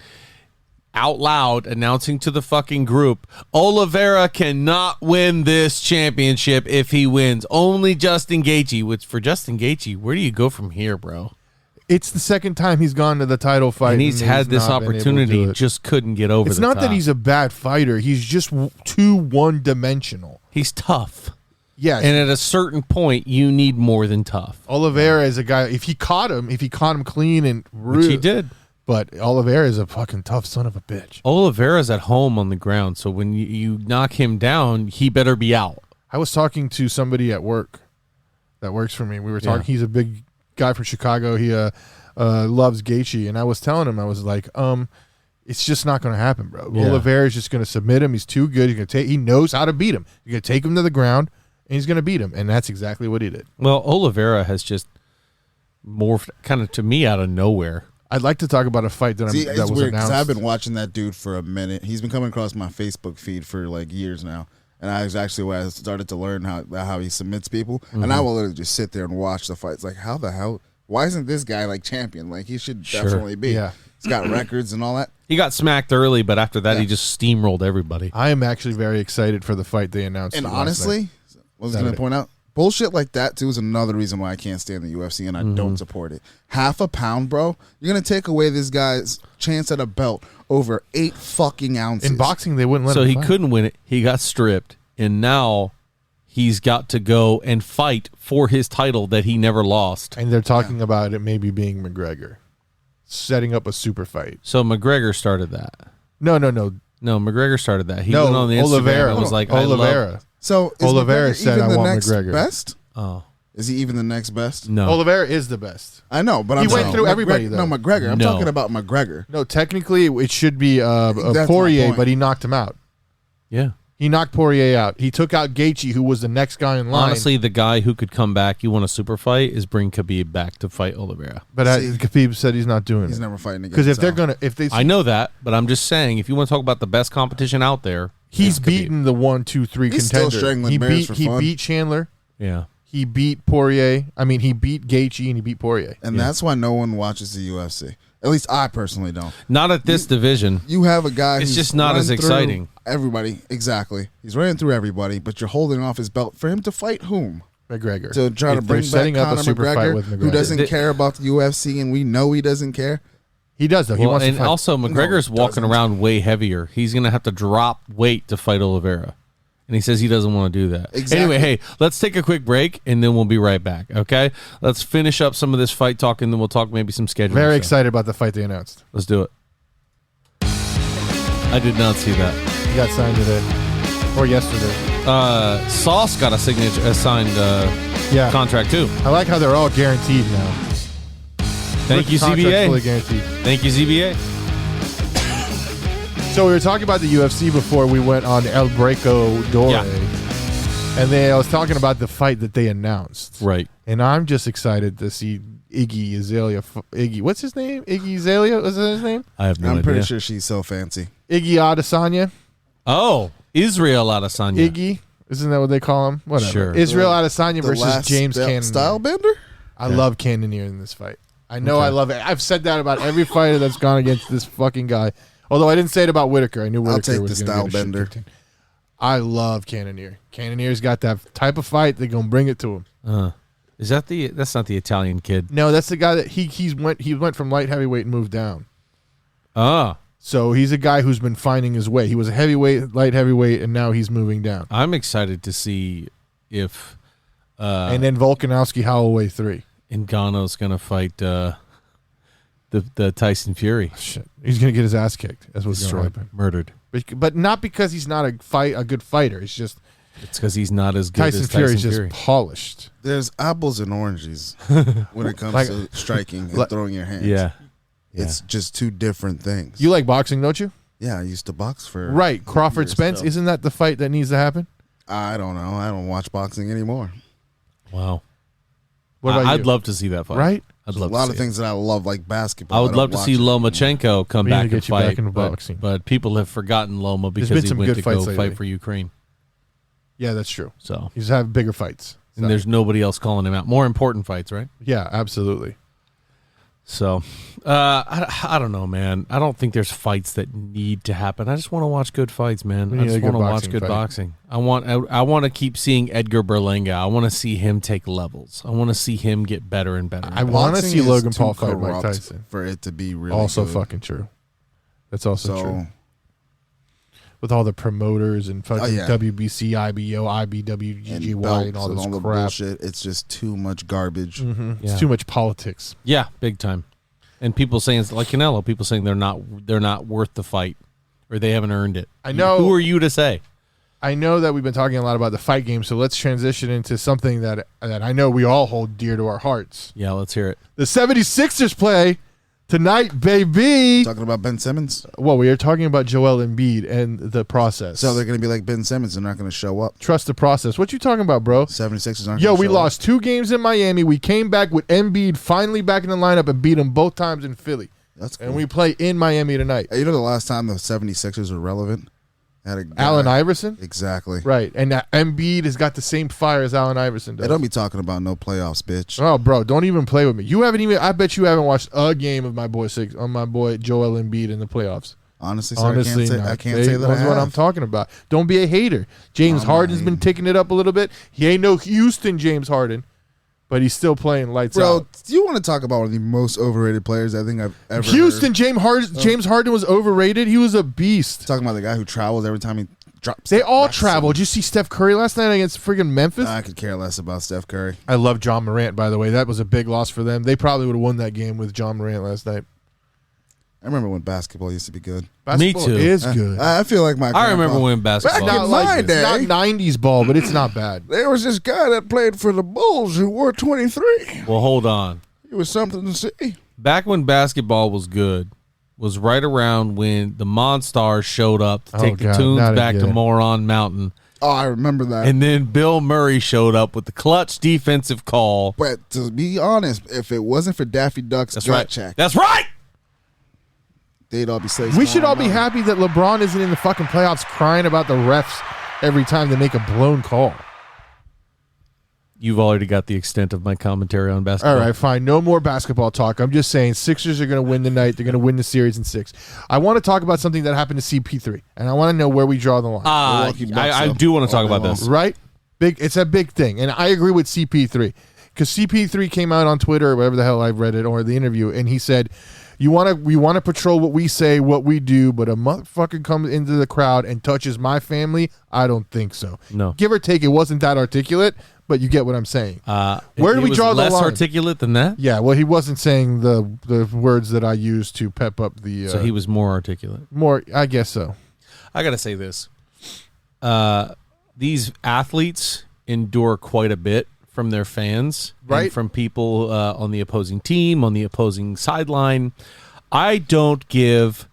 out loud, announcing to the fucking group, Olivera cannot win this championship if he wins. Only Justin Gaethje. Which for Justin Gaethje, where do you go from here, bro? It's the second time he's gone to the title fight. And he's had this opportunity, just couldn't get over It's the not top. that he's a bad fighter. He's just too one-dimensional. He's tough. Yes. And at a certain point, you need more than tough. Olivera is a guy, if he caught him clean and which he did. But Olivera is a fucking tough son of a bitch. Olivera's at home on the ground, so when you knock him down, he better be out. I was talking to somebody at work that works for me. We were talking. He's a big guy from Chicago. He loves Gaethje, and I was telling him, I was like, it's just not going to happen, bro. Yeah. Olivera is just going to submit him. He's too good. He knows how to beat him. You're going to take him to the ground, and he's going to beat him, and that's exactly what he did. Well, Olivera has just morphed kind of to me out of nowhere. I'd like to talk about a fight that was weird announced. I've been watching that dude for a minute. He's been coming across my Facebook feed for like years now, and I was actually where I started to learn how he submits people. And I will literally just sit there and watch the fights. Like, how the hell? Why isn't this guy like champion? Like, he should definitely be. Yeah. He's got records and all that. He got smacked early, but after that, he just steamrolled everybody. I am actually very excited for the fight they announced. And honestly, I was going to point out, bullshit like that, too, is another reason why I can't stand the UFC and I don't support it. Half a pound, bro. You're going to take away this guy's chance at a belt over 8 fucking ounces. In boxing, they wouldn't let him So he fight. couldn't win it. He got stripped, and now he's got to go and fight for his title that he never lost. And they're talking about it maybe being McGregor. Setting up a super fight. So McGregor started that. No. No, McGregor started that. He No, went on the Instagram Olivera. and was like, Olivera. So is Olivera McGregor said, even "I the want next McGregor." best? Oh, Is he even the next best? no. Olivera is the best. I know, but He I'm went saying through everybody, though. No, McGregor. I'm No. talking about McGregor. No, technically it should be That's my Poirier, point. but he knocked him out. Yeah. He knocked Poirier out. He took out Gaethje, who was the next guy in line. Honestly, the guy who could come back, you want a super fight, is bring Khabib back to fight Olivera. But Khabib said he's not doing He's it. never fighting again. Because if they I know that, but I'm just saying, if you want to talk about the best competition out there, he's it's Khabib. beaten the 1, 2, 3 He's still contender. strangling bears for He fun. beat Chandler. Yeah. He beat Poirier. I mean, he beat Gaethje and he beat Poirier. And that's why no one watches the UFC. At least I personally don't. Not at this division. You have a guy It's who's just not as run through exciting. Everybody, exactly. He's running through everybody, but you're holding off his belt for him to fight whom? McGregor. To try to If bring they're setting back up a Conor super fight McGregor, with McGregor. who doesn't care about the UFC, and we know he doesn't care. He does, though. He Well, wants to and fight. also, McGregor's No, he walking doesn't. around way heavier. He's going to have to drop weight to fight Olivera. And he says he doesn't want to do that. Exactly. Anyway, hey, let's take a quick break, and then we'll be right back, okay? Let's finish up some of this fight talk, and then we'll talk maybe some scheduling. Very stuff. excited about the fight they announced. Let's do it. I did not see that. He got signed today. Or yesterday. Sauce got a signed contract, too. I like how they're all guaranteed now. Thank you, Contract fully CBA. guaranteed. Thank you, CBA. So we were talking about the UFC before we went on El Breako Dore. Yeah. And I was talking about the fight that they announced. Right. And I'm just excited to see Iggy Azalea. Iggy, what's his name? Iggy Azalea? Was that his name? I have no idea. I'm pretty sure she's so fancy. Iggy Adesanya. Oh, Israel Adesanya. Iggy. Isn't that what they call him? Whatever. Sure. Israel Adesanya The versus last James Cannonier. style bender? I love Cannonier in this fight. I know I love it. I've said that about every fighter that's gone against this fucking guy. Although I didn't say it about Whitaker. I knew Whitaker take was the gonna style get a shit bender. kicked in. I love Cannonier. Cannonier's got that type of fight. They're gonna bring it to him. Is that that's not the Italian kid? No, that's the guy that he went from light heavyweight and moved down. Ah, So he's a guy who's been finding his way. He was a heavyweight, light heavyweight, and now he's moving down. I'm excited to see if And then Volkanovski Holloway 3. Ngannou's going to fight the Tyson Fury. Shit, he's gonna get his ass kicked. That's what's gonna Destroyed, happen. murdered. But not because he's not a good fighter. It's just It's because he's not as good Tyson as Fury's Tyson just Fury. polished. There's apples and oranges when it comes Like- to striking and like- throwing your hands. Yeah. It's just two different things. You like boxing, don't you? Yeah, I used to box for Right, Crawford years, Spence. so- Isn't that the fight that needs to happen? I don't know. I don't watch boxing anymore. Wow. What about I'd you? love to see that fight. Right? I'd There's love a lot to of see it. things that I love, like basketball. I would don't love to watch see it anymore. Lomachenko come We need to back get and you back fight, into but, boxing. but people have forgotten Loma There's because been he some went good to go fights lately. fight for Ukraine. Yeah, that's true. So, He's having bigger fights. and there's nobody else calling him out. More important fights, right? Yeah, absolutely. So, I don't know, man. I don't think there's fights that need to happen. I just want to watch good fights, man. We I need just a good want to watch boxing good fight. boxing. I want to keep seeing Edgar Berlanga. I want to see him take levels. I want to see him get better and better. I want to Boxing see is Logan too Paul fight Mike corrupt Tyson. for it to be really Also good. fucking true. That's also So true. With all the promoters and fucking yeah. WBC, IBO, IBWGGY, and all this the crap. bullshit. It's just too much garbage. Mhm. Yeah. It's too much politics. Yeah, big time. And people saying it's like Canelo. People saying they're not worth the fight, or they haven't earned it. I know. Who are you to say? I know that we've been talking a lot about the fight game, so let's transition into something that I know we all hold dear to our hearts. Yeah, let's hear it. The 76ers play tonight, baby. Talking about Ben Simmons? Well, we are talking about Joel Embiid and the process. So they're going to be like Ben Simmons. They're not going to show up. Trust the process. What you talking about, bro? 76ers aren't Yo, going to we show lost 2 games in Miami. We came back with Embiid finally back in the lineup and beat him both times in Philly. That's cool. And we play in Miami tonight. You know the last time the 76ers were relevant? Had a guy, Allen Iverson? Exactly. Right. And Embiid has got the same fire as Allen Iverson does. They don't be talking about no playoffs, bitch. Oh, bro, don't even play with me. I bet you haven't watched a game of my boy Joel Embiid in the playoffs. Honestly, sir, I can't say that That's what I'm talking about. Don't be a hater. James Harden's been ticking it up a little bit. He ain't no Houston James Harden, but he's still playing lights out. Bro, do you want to talk about one of the most overrated players I think I've ever Houston, heard? James Harden was overrated. He was a beast. Talking about the guy who travels every time he drops. They all travel. Did you see Steph Curry last night against friggin' Memphis? I could care less about Steph Curry. I love John Morant, by the way. That was a big loss for them. They probably would have won that game with John Morant last night. I remember when basketball used to be good. Basketball Me too. is good. I feel like my I remember when basketball. Back in my It's day, not 90s ball, but it's not bad. there was this guy that played for the Bulls who wore 23. Well, hold on. It was something to see. Back when basketball was good was right around when the Monstars showed up to take the Tunes back to Moron Mountain. Oh, I remember that. And then Bill Murray showed up with the clutch defensive call. But to be honest, if it wasn't for Daffy Duck's gut check, That's right. they'd all be safe. We should all be happy that LeBron isn't in the fucking playoffs crying about the refs every time they make a blown call. You've already got the extent of my commentary on basketball. All right, fine. No more basketball talk. I'm just saying Sixers are going to win tonight. They're going to win the series in 6. I want to talk about something that happened to CP3, and I want to know where we draw the line. I do want to talk about this. Right? It's a big thing, and I agree with CP3 because CP3 came out on Twitter or whatever the hell I've read it or the interview, and he said, we want to patrol what we say, what we do, but a motherfucker comes into the crowd and touches my family. I don't think so. No. Give or take, it wasn't that articulate, but you get what I'm saying. Where do we draw the line? Less articulate than that? Yeah, well, he wasn't saying the words that I used to pep up the. So he was more articulate. More, I guess so. I got to say this. These athletes endure quite a bit from their fans, right? And from people on the opposing team, on the opposing sideline. I don't give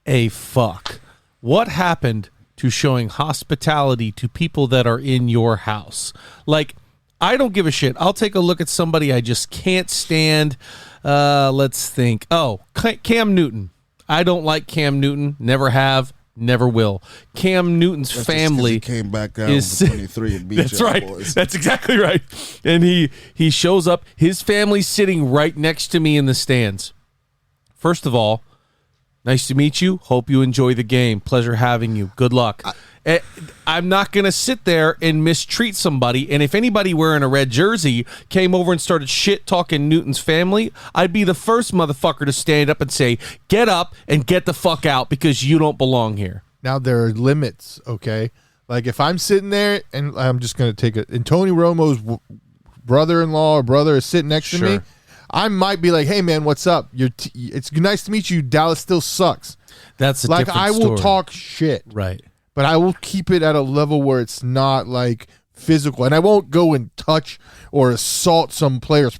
a fuck what happened to showing hospitality to people that are in your house. Like, I don't give a shit. I'll take a look at somebody I just can't stand. Let's think. Oh, Cam Newton. I don't like Cam Newton. Never have. Never will. Cam Newton's family he came back down is 23 and beat That's y'all right. boys. That's exactly right. And he shows up. His family's sitting right next to me in the stands. First of all, nice to meet you. Hope you enjoy the game. Pleasure having you. Good luck. I'm not going to sit there and mistreat somebody. And if anybody wearing a red jersey came over and started shit-talking Newton's family, I'd be the first motherfucker to stand up and say, get up and get the fuck out because you don't belong here. Now, there are limits, okay? Like, if I'm sitting there, and I'm just going to take it, and Tony Romo's brother-in-law or brother is sitting next to me, I might be like, hey, man, what's up? It's nice to meet you. Dallas still sucks. That's a like, different I will story. talk shit. Right. But I will keep it at a level where it's not like physical, and I won't go and touch or assault some player's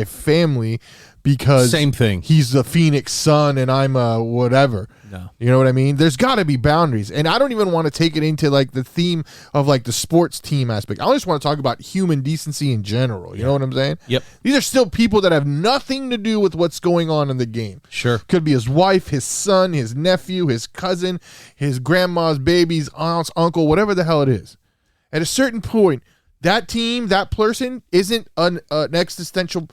family, because same thing. He's the Phoenix Sun and I'm a whatever. No. You know what I mean? There's got to be boundaries, and I don't even want to take it into like the theme of like the sports team aspect. I just want to talk about human decency in general. You know what I'm saying? Yep. These are still people that have nothing to do with what's going on in the game. Sure. Could be his wife, his son, his nephew, his cousin, his grandma's baby's aunt's uncle, whatever the hell it is. At a certain point, that team, that person isn't an existential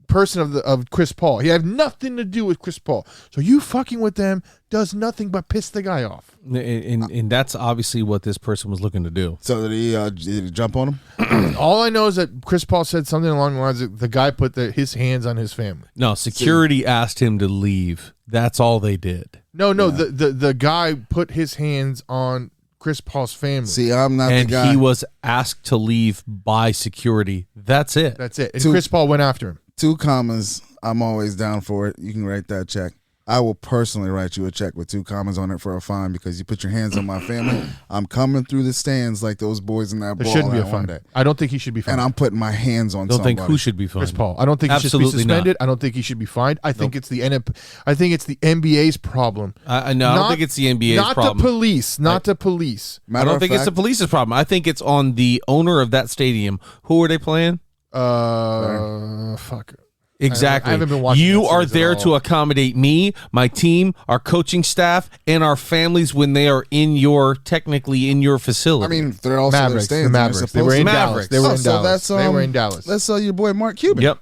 person of Chris Paul. He had nothing to do with Chris Paul. So you fucking with them does nothing but piss the guy off. And that's obviously what this person was looking to do. So did he jump on him? All I know is that Chris Paul said something along the lines of the guy put his hands on his family. No, security asked him to leave. That's all they did. No, the guy put his hands on Chris Paul's family. See, I'm not and the guy. he was asked to leave by security. That's it. That's it. And Chris Paul went after him. 2 commas. I'm always down for it. You can write that check. I will personally write you a check with 2 commas on it for a fine because you put your hands on my family. I'm coming through the stands like those boys in that There ball. shouldn't be a fine. I don't think he should be fined. And I'm putting my hands on somebody. Don't think who should be fined. Chris Paul. I don't think he should be suspended. I don't think he should be fined. I think it's the NBA's problem. I don't think it's the NBA's problem. Not the police. Not the police. I don't think it's the police's problem. I think it's on the owner of that stadium. Who are they playing? Fuck. Exactly. I haven't been watching. You are there to accommodate me, my team, our coaching staff, and our families when they are technically in your facility. I mean, they're also Mavericks. The Mavericks. They were in Dallas. They were in Dallas. They were in Dallas. Let's your boy Mark Cuban. Yep.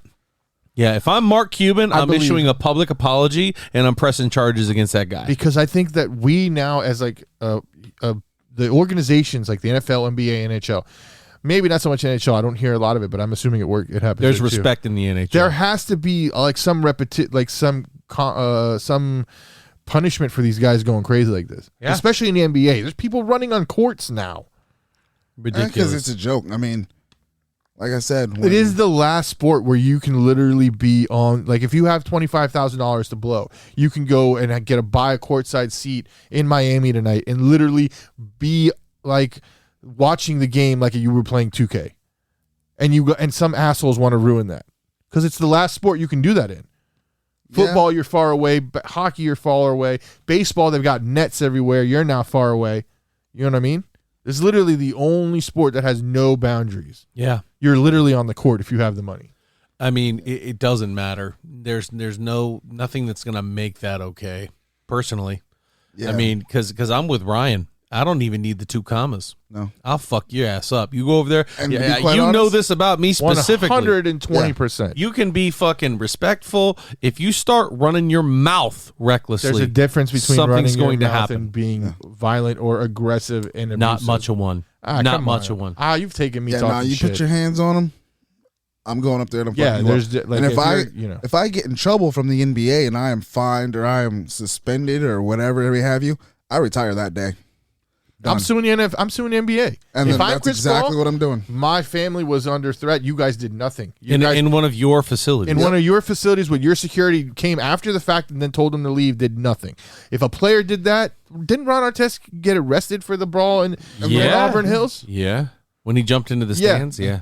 Yeah, if I'm Mark Cuban, I'm issuing a public apology and I'm pressing charges against that guy. Because I think that we now, as like the organizations like the NFL, NBA, NHL, maybe not so much NHL. I don't hear a lot of it, but I'm assuming it happens. There's respect in the NHL. There has to be like some some punishment for these guys going crazy like this, especially in the NBA. There's people running on courts now. Ridiculous. Because it's a joke. I mean, like I said, it is the last sport where you can literally be on. Like if you have $25,000 to blow, you can go and buy a courtside seat in Miami tonight and literally be like watching the game like you were playing 2K, and some assholes want to ruin that because it's the last sport you can do that in. Football, you're far away. Hockey, you're far away. Baseball, they've got nets everywhere. You're now far away. You know what I mean? It's literally the only sport that has no boundaries. Yeah, you're literally on the court if you have the money. I mean, it doesn't matter. There's nothing that's gonna make that okay. Personally, I mean, because I'm with Ryan. I don't even need the 2 commas. No. I'll fuck your ass up. You go over there. And you honest, know this about me specifically. 120%. You can be fucking respectful. If you start running your mouth recklessly, there's a difference between something's running going your to mouth happen. And being violent or aggressive and abusive. Not much of one. Not much of one. You've taken me Yeah, talking now you shit. put your hands on them. I'm going up there and there's like, and if I get in trouble from the NBA and I am fined or I am suspended or whatever we have you, I retire that day. Done. I'm suing the NBA. And if that's exactly what I'm doing. My family was under threat. You guys did nothing. In one of your facilities. In one of your facilities when your security came after the fact and then told them to leave, did nothing. If a player did that, didn't Ron Artest get arrested for the brawl in Auburn Hills? Yeah. When he jumped into the stands? Yeah.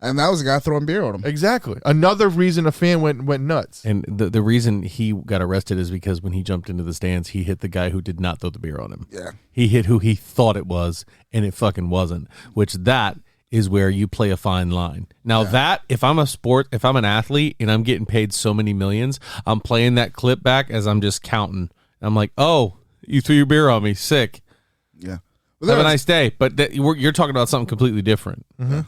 And that was a guy throwing beer on him. Exactly. Another reason a fan went nuts. And the reason he got arrested is because when he jumped into the stands, he hit the guy who did not throw the beer on him. Yeah. He hit who he thought it was, and it fucking wasn't, which that is where you play a fine line. Now that, if I'm an athlete and I'm getting paid so many millions, I'm playing that clip back as I'm just counting. I'm like, oh, you threw your beer on me. Sick. Yeah. Well, have a nice day. But you're talking about something completely different. Mm-hmm.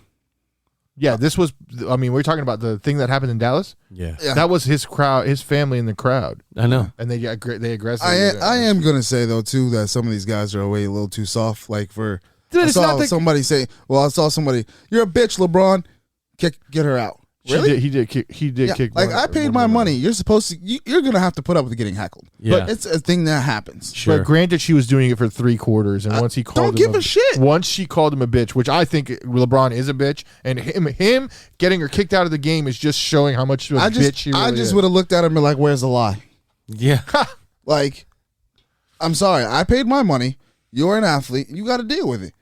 Yeah, this was, we're talking about the thing that happened in Dallas. Yeah. That was his crowd, his family in the crowd. I know. And they aggressive. I am going to say, though, too, that some of these guys are way a little too soft. Like, I saw somebody say, you're a bitch, LeBron. Get her out. Really? He did kick. Like, I paid my money. You're supposed to. You're gonna have to put up with getting heckled. Yeah. But it's a thing that happens. Sure. But granted, she was doing it for 3 quarters, and once he called, don't give a shit. Once she called him a bitch, which I think LeBron is a bitch, and him getting her kicked out of the game is just showing how much of a bitch she really is. I just would have looked at him and been like, "Where's the lie?" Yeah. Like, I'm sorry. I paid my money. You're an athlete. You got to deal with it.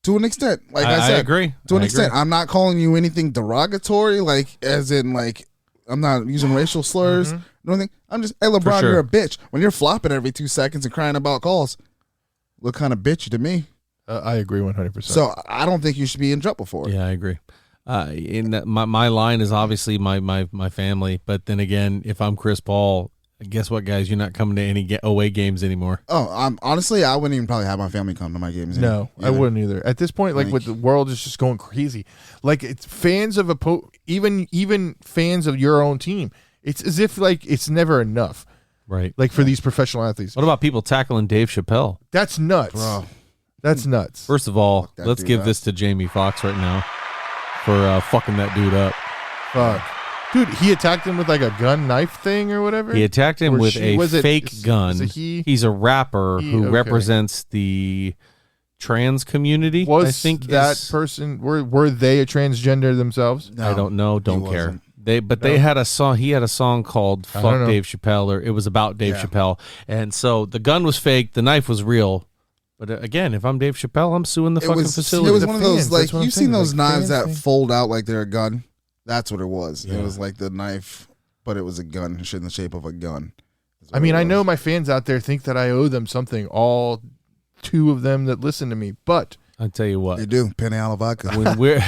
To an extent, like I said, I agree. To an extent, I'm not calling you anything derogatory, like as in like I'm not using racial slurs or anything. I'm just, hey LeBron, you're a bitch. When you're flopping every 2 seconds and crying about calls, look kind of bitchy to me. I agree 100%. So I don't think you should be in trouble for it. Yeah, I agree. My line is obviously my family, but then again, if I'm Chris Paul, guess what, guys? You're not coming to any away games anymore. Oh, honestly, I wouldn't even probably have my family come to my games. No, I wouldn't either. At this point, like with the world is just going crazy. Like it's fans of even fans of your own team. It's as if like it's never enough. Right. Like for these professional athletes. What about people tackling Dave Chappelle? That's nuts. Bro. That's nuts. First of all, let's give this to Jamie Foxx right now for fucking that dude up. Fuck. Dude, he attacked him with like a gun knife thing or whatever? He attacked him with a fake gun. He's a rapper who represents the trans community. Was I think that person, were they a transgender themselves? No, I don't know. Don't care. They had a song. He had a song called "Fuck Dave Chappelle," or it was about Dave Chappelle. And so the gun was fake, the knife was real. But again, if I'm Dave Chappelle, I'm suing the facility. It was one of those you've seen those knives that fold out like they're a gun. That's what it was. Yeah. It was like the knife, but it was a gun in the shape of a gun. I mean, I know my fans out there think that I owe them something. All 2 of them that listen to me, but I'll tell you what, they do. Penny vodka. When we're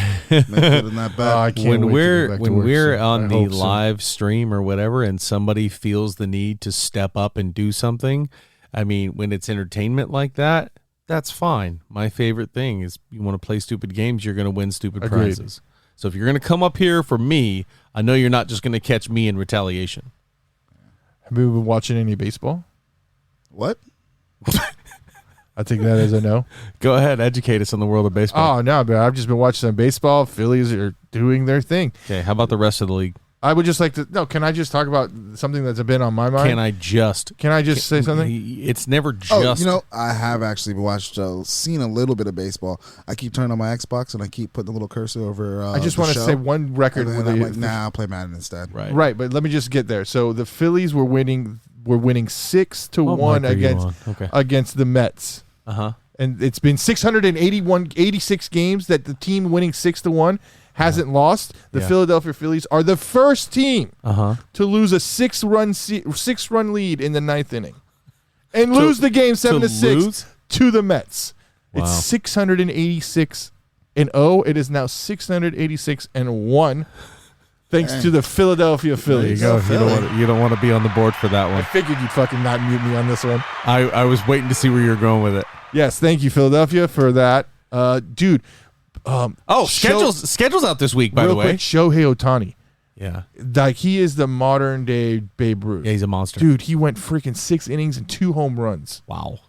when we're on the live stream or whatever, and somebody feels the need to step up and do something, I mean, when it's entertainment like that, that's fine. My favorite thing is you want to play stupid games, you're going to win stupid prizes. So if you're going to come up here for me, I know you're not just going to catch me in retaliation. Have you been watching any baseball? What? I take that as a no. Go ahead, educate us on the world of baseball. Oh, no, but I've just been watching some baseball. Phillies are doing their thing. Okay, how about the rest of the league? I would just like to can I just talk about something that's been on my mind? Can I just say something? It's never just. I have actually seen a little bit of baseball. I keep turning on my Xbox and I keep putting a little cursor over. I just want to say one record. And I'm like, nah, I'll play Madden instead. Right. But let me just get there. So the Phillies were winning 6-1 against the Mets. And it's been 86 games that the team winning 6-1 hasn't lost. The Philadelphia Phillies are the first team to lose a 6-run lead in the 9th inning and lose the game 7-6 to the Mets. Wow. It's 686-0. It is now 686-1. Thanks to the Philadelphia Phillies. There you go. You don't want to be on the board for that one. I figured you'd fucking not mute me on this one. I was waiting to see where you're going with it. Yes, thank you, Philadelphia, for that. Dude. Schedule's out this week, by the way. Real quick, Shohei Ohtani. Yeah. Like, he is the modern day Babe Ruth. Yeah, he's a monster. Dude, he went freaking 6 innings and 2 home runs. Wow.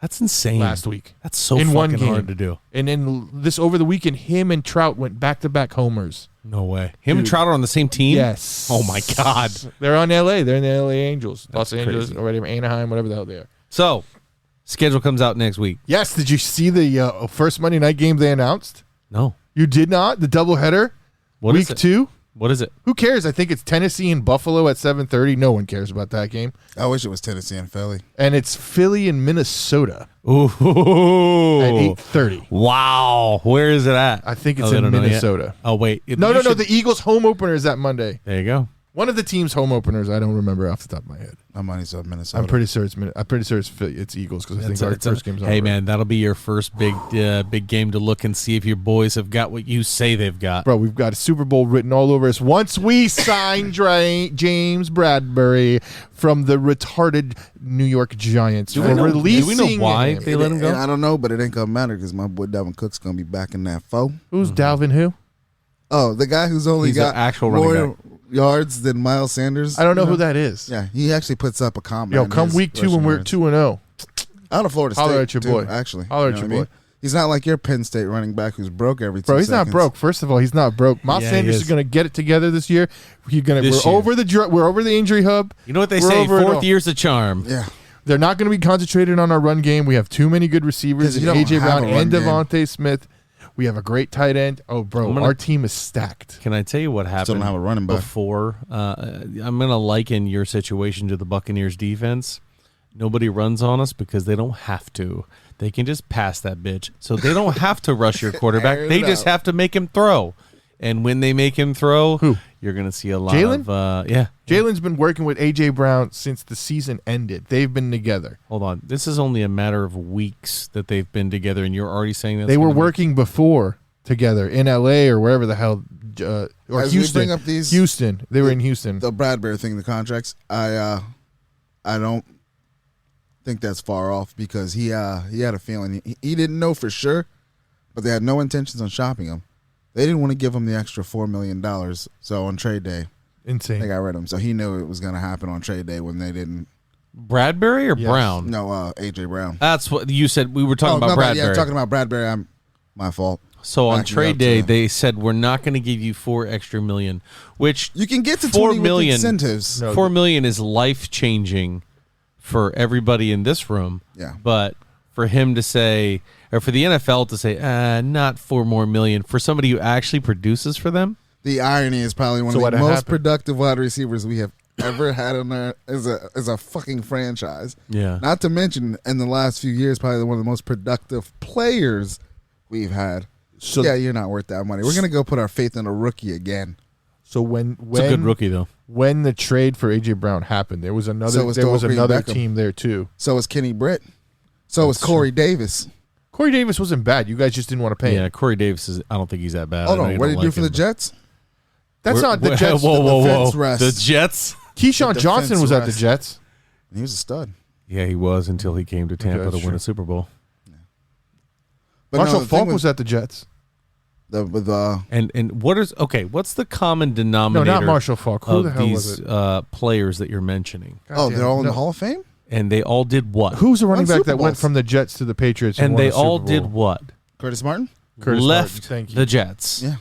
That's insane. Last week. That's so fucking hard to do. And then over the weekend, him and Trout went back-to-back homers. No way. Him and Trout are on the same team? Yes. Oh, my God. They're on L.A. They're in the L.A. Angels. Los Angeles, or whatever, Anaheim, whatever the hell they are. So, schedule comes out next week. Yes. Did you see the first Monday night game they announced? No. You did not? The doubleheader? Week 2? What is it? Who cares? I think it's Tennessee and Buffalo at 7:30. No one cares about that game. I wish it was Tennessee and Philly. And it's Philly and Minnesota. Ooh. At 8:30. Wow. Where is it at? I think it's in Minnesota. Oh, wait. No. The Eagles' home opener is that Monday. There you go. One of the team's home openers. I don't remember off the top of my head. My money's on Minnesota. I'm pretty sure it's Eagles because I think our first game's over. Hey, man, that'll be your first big game to look and see if your boys have got what you say they've got. Bro, we've got a Super Bowl written all over us. Once we sign James Bradbury from the retarded New York Giants do we know why they let him go? I don't know, but it ain't going to matter because my boy Dalvin Cook's going to be back in that foe. Who's Dalvin who? Oh, the guy who's only got actual more yards than Miles Sanders. I don't know who that is. Yeah, he actually puts up a comment. Yo, come week 2 when we're 2-0. Out of Florida State. Holler at your boy. Actually. Holler at your boy. He's not like your Penn State running back who's broke every 2 seconds. Bro, he's not broke. First of all, he's not broke. Miles Sanders is going to get it together this year. We're over the injury hub. You know what they say? 4th year's a charm. Yeah. They're not going to be concentrated on our run game. We have too many good receivers. A.J. Brown and Devontae Smith. We have a great tight end. Oh, bro, our team is stacked. Can I tell you what happened? Still don't have a running back. Before? I'm going to liken your situation to the Buccaneers defense. Nobody runs on us because they don't have to. They can just pass that bitch. So they don't have to rush your quarterback. They just have to make him throw. And when they make him throw, you're going to see a lot of Jalen's been working with A.J. Brown since the season ended. They've been together. Hold on. This is only a matter of weeks that they've been together, and you're already saying that they were working before together in L.A. or wherever the hell, or As Houston. We bring up these, Houston. They were in Houston. The Bradbury thing, the contracts, I don't think that's far off because he had a feeling. He didn't know for sure, but they had no intentions on shopping him. They didn't want to give him the extra $4 million. So on trade day, insane. They got rid of him. So he knew it was going to happen on trade day when they didn't. Bradbury or Brown? No, A.J. Brown. That's what you said. We were talking about Bradbury. Yeah, talking about Bradbury. My fault. So on trade day, they said we're not going to give you $4 extra million, which you can get to $4 million incentives. $4 million is life changing for everybody in this room. Yeah, but for him to say, or for the NFL to say, not $4 more million for somebody who actually produces for them. The irony is probably one So of what the most happened? productive wide receivers we have ever had on our as a fucking franchise. Yeah. Not to mention, in the last few years, probably one of the most productive players we've had. So Yeah, you're not worth that money. We're gonna go put our faith in a rookie again. So when It's a good rookie, though. when the trade for AJ Brown happened, there was another So was Beckham. team there too. So was Kenny Britt. So was Corey Davis. Corey Davis wasn't bad. You guys just didn't want to pay Yeah, him. Corey Davis is. I don't think he's that bad. Hold I know on, you what don't did he do like for him, the but- Jets? That's not the Jets. Whoa. defense rest. The Jets. Keyshawn The Johnson defense was at the rest. Jets. He was a stud. Yeah, he was until he came to Tampa that's to win true. a Super Bowl. But Marshall no, the thing Falk with was at the Jets. And what is what's the common No, denominator? not Marshall Falk. Who of the hell these was it? players that you're mentioning, God damn they're all in no. the Hall of Fame? and they all did what? Who's the running Won back that Super went Bowls. from the Jets to the Patriots? And won they a Super all Bowl? did what? Curtis Martin? Curtis Left Martin, thank you. the Jets. Yeah.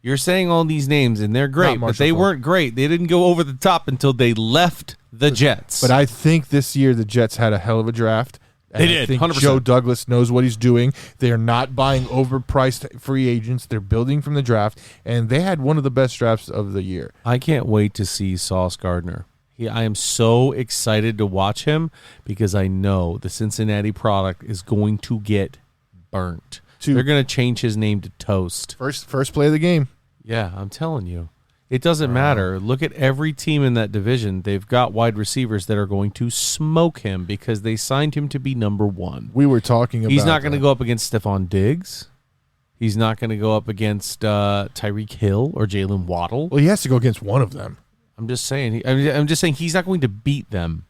You're saying all these names, and they're great, but Marshall they Falk. weren't great. They didn't go over the top until they left the Jets. But I think this year the Jets had a hell of a draft. And They I did, think 100%. Joe Douglas knows what he's doing. They're not buying overpriced free agents. They're building from the draft, and they had one of the best drafts of the year. I can't wait to see Sauce Gardner. I am so excited to watch him because I know the Cincinnati product is going to get burnt. They're going to change his name to Toast. First play of the game. Yeah, I'm telling you. It doesn't matter. Look at every team in that division. They've got wide receivers that are going to smoke him because they signed him to be number one. We were talking about He's not going to go up against Stephon Diggs. He's not going to go up against Tyreek Hill or Jalen Waddle. Well, he has to go against one of them. I'm just saying. I'm just saying he's not going to beat them.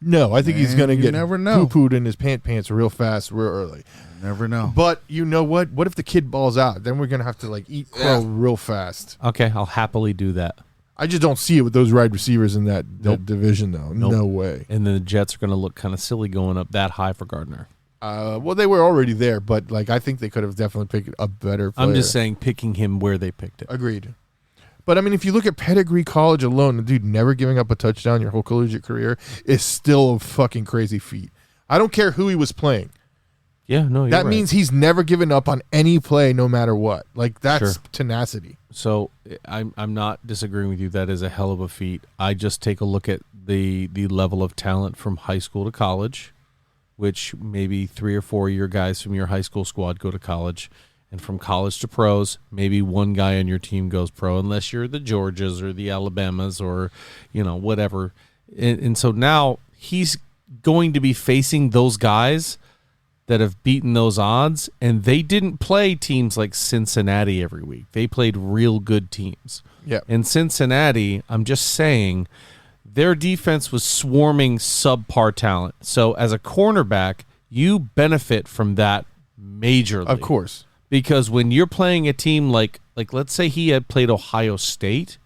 No, I think he's Man, going to you get never know. poo-pooed in his pants real fast, real early. Never know. But you know what? What if the kid balls out? Then we're going to have to eat crow real fast. Okay, I'll happily do that. I just don't see it with those wide receivers in that Nope. division, though. Nope. No way. And then the Jets are going to look kind of silly going up that high for Gardner. Well, they were already there, but I think they could have definitely picked a better player. I'm just saying picking him where they picked it. Agreed. But, I mean, if you look at pedigree college alone, the dude never giving up a touchdown your whole collegiate career is still a fucking crazy feat. I don't care who he was playing. Yeah, no, That means he's never given up on any play no matter what. That's Sure. tenacity. So I'm not disagreeing with you. That is a hell of a feat. I just take a look at the level of talent from high school to college, which maybe 3 or 4 of your guys from your high school squad go to college. And from college to pros, maybe one guy on your team goes pro, unless you're the Georgias or the Alabamas or, whatever. And so now he's going to be facing those guys that have beaten those odds, and they didn't play teams like Cincinnati every week. They played real good teams. Yeah. And Cincinnati, I'm just saying, their defense was swarming subpar talent. So as a cornerback, you benefit from that majorly. Of course. Because when you're playing a team like let's say he had played Ohio State,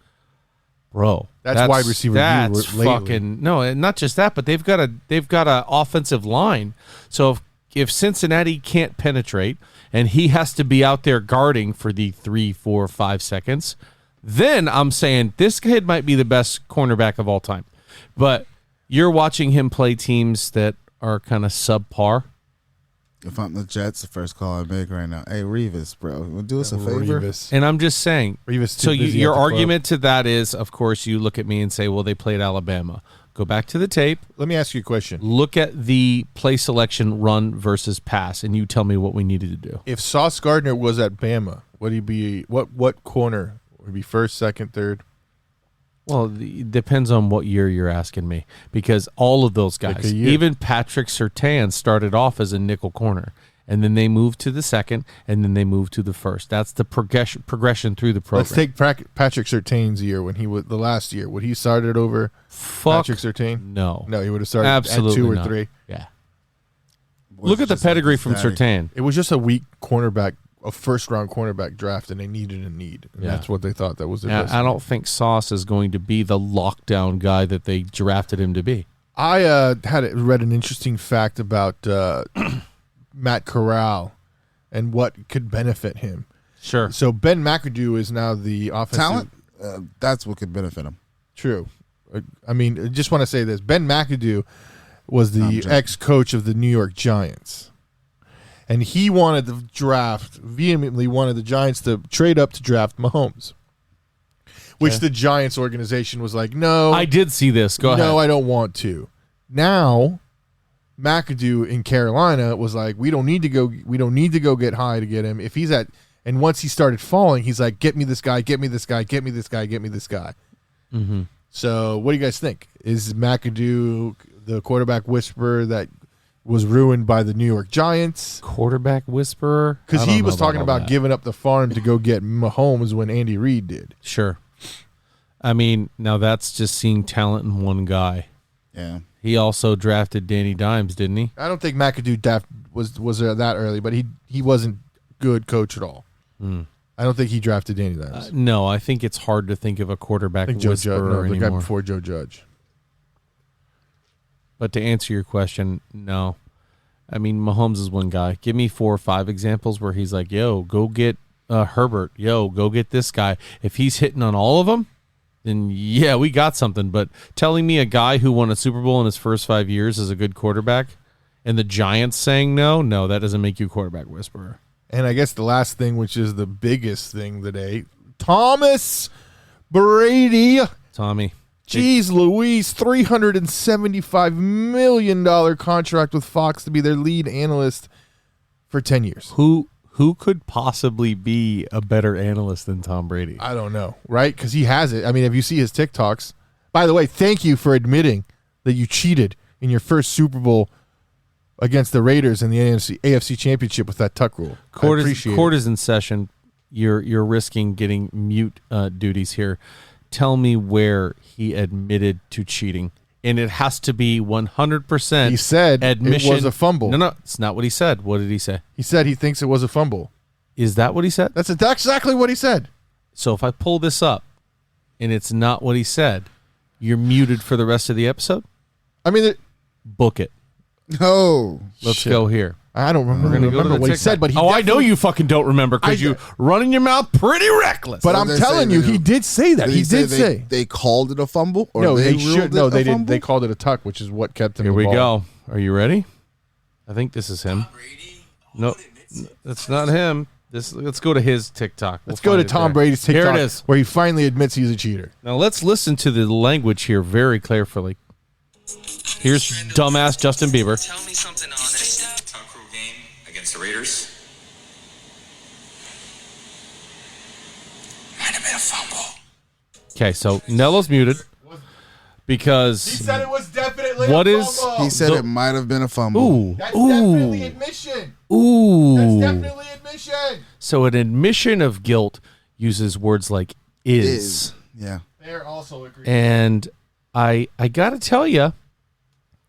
bro, That's wide receiver view That's lately. fucking no, and not just that, but they've got a offensive line. So if Cincinnati can't penetrate and he has to be out there guarding for the 3, 4, 5 seconds, then I'm saying this kid might be the best cornerback of all time. But you're watching him play teams that are kind of subpar. If I'm the Jets, the first call I make right now, hey, Revis, bro, will do us a favor? Revis. And I'm just saying, Revis so too busy your at the club. argument to that is, of course, you look at me and say, well, they played Alabama. Go back to the tape. Let me ask you a question. Look at the play selection run versus pass, and you tell me what we needed to do. If Sauce Gardner was at Bama, would he be what corner? Would he be first, second, third? Well, it depends on what year you're asking me, because all of those Like guys, a year. even Patrick Surtain, started off as a nickel corner, and then they moved to the second, and then they moved to the first. That's the progression through the program. Let's take Patrick Surtain's year when he was the last year. Would he started over Fuck Patrick Surtain? no. No, he would have started Absolutely at 2 or not. 3. Yeah. Was Look at the just like pedigree his from daddy. Surtain. It was just a weak cornerback, a first-round cornerback draft, and they needed a need. And Yeah. that's what they thought that was their Yeah, best. I don't think Sauce is going to be the lockdown guy that they drafted him to be. I read an interesting fact about Matt Corral and what could benefit him. Sure. So Ben McAdoo is now the offensive Talent, that's what could benefit him. True. I mean, I just want to say this. Ben McAdoo was I'm the joking. ex-coach of the New York Giants. And he wanted the draft, vehemently wanted the Giants to trade up to draft Mahomes. which the Giants organization was like, no. I did see this. Go ahead. No, I don't want to. Now, McAdoo in Carolina was like, we don't need to go get high to get him. If he's at, and once he started falling, he's like, get me this guy, get me this guy, get me this guy, get me this guy. Mm-hmm. So, what do you guys think? Is McAdoo the quarterback whisperer that was ruined by the New York Giants? Quarterback whisperer? Because he was talking about giving up the farm to go get Mahomes when Andy Reid did. Sure. I mean, now that's just seeing talent in one guy. Yeah. He also drafted Danny Dimes, didn't he? I don't think McAdoo was that early, but he wasn't good coach at all. I don't think he drafted Danny Dimes. No, I think it's hard to think of a quarterback whisperer the anymore. guy before Joe Judge. But to answer your question, no. I mean, Mahomes is one guy. Give me 4 or 5 examples where he's like, yo, go get Herbert. Yo, go get this guy. If he's hitting on all of them, then yeah, we got something. But telling me a guy who won a Super Bowl in his first 5 years is a good quarterback and the Giants saying no, that doesn't make you a quarterback whisperer. And I guess the last thing, which is the biggest thing today, Thomas Brady. Tommy. Jeez Louise, $375 million contract with Fox to be their lead analyst for 10 years. Who could possibly be a better analyst than Tom Brady? I don't know, right? Because he has it. I mean, if you see his TikToks. By the way, thank you for admitting that you cheated in your first Super Bowl against the Raiders in the AFC Championship with that tuck rule. Court is in session. You're risking getting mute duties here. Tell me where he admitted to cheating. And it has to be 100%. He said admission. It was a fumble. No, it's not what he said. What did he say? He said he thinks it was a fumble. Is that what he said? That's exactly what he said. So if I pull this up and it's not what he said, you're muted for the rest of the episode? I mean, book it. No. Let's go here. I don't remember what he said, but I know you fucking don't remember because you running your mouth pretty reckless. But I'm telling you, he did say that. He did say they called it a fumble. Or no, they should. No, they didn't. Fumble? They called it a tuck, which is what kept him. Here the we ball. go. Are you ready? I think this is him. No, that's not him. Let's go to his TikTok. Let's go to Tom Brady's TikTok, here it is, where he finally admits he's a cheater. Now let's listen to the language here very carefully. Here's dumbass Justin Bieber. Tell me something honest. Tuck rule game against the Raiders. Might have been a fumble. Okay, so Nello's muted because He said it was definitely What a is- fumble. He said it might have been a fumble. ooh That's definitely ooh admission. ooh. That's definitely admission. So an admission of guilt uses words like is. Yeah. They're also agreeing. And I got to tell you,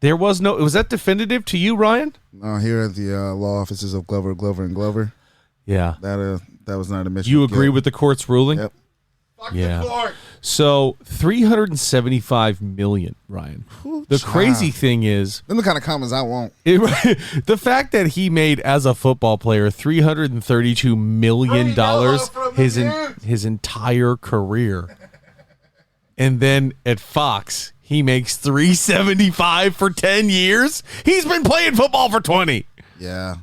was that definitive to you, Ryan? Here at the law offices of Glover, and Glover, Yeah. that was not a mission. You agree with the court's ruling? Yep. Fuck Yeah. the court. So $375 million, Ryan. The crazy thing is, Them the kind of comments I want. the fact that he made as a football player $332 million his entire career, and then at Fox he makes $375 for 10 years. He's been playing football for 20. Yeah.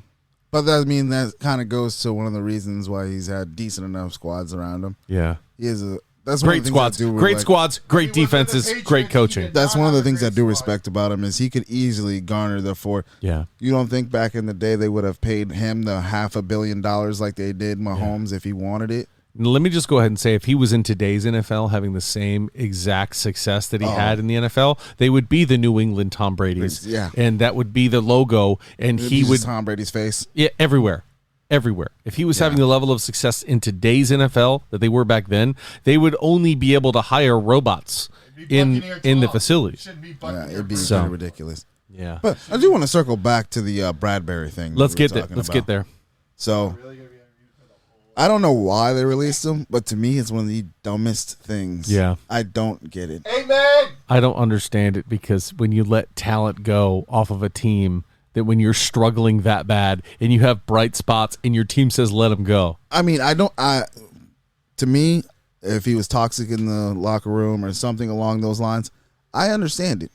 But that kind of goes to one of the reasons why he's had decent enough squads around him. Yeah, He is that's one of great the things squads, I do great like- squads, great He was with the defenses, Patriots, great he coaching. did. That's one of the things I do Great respect about him is he could easily garner the Yeah. You don't think back in the day they would have paid him the $500 million like they did Mahomes if he wanted it? Let me just go ahead and say, if he was in today's NFL having the same exact success that he had in the NFL, they would be the New England Tom Brady's. Yeah. And that would be the logo, and It'd he be would just Tom Brady's face. Yeah, everywhere. If he was having the level of success in today's NFL that they were back then, they would only be able to hire robots in the facilities. Yeah, it'd be So- pretty ridiculous. Yeah. But I do want to circle back to the Bradbury thing. Let's we were get there. talking Let's about. get there. So I don't know why they released him, but to me, it's one of the dumbest things. Yeah. I don't get it. Amen. I don't understand it, because when you let talent go off of a team, that when you're struggling that bad and you have bright spots and your team says let him go. I mean, to me, if he was toxic in the locker room or something along those lines, I understand it.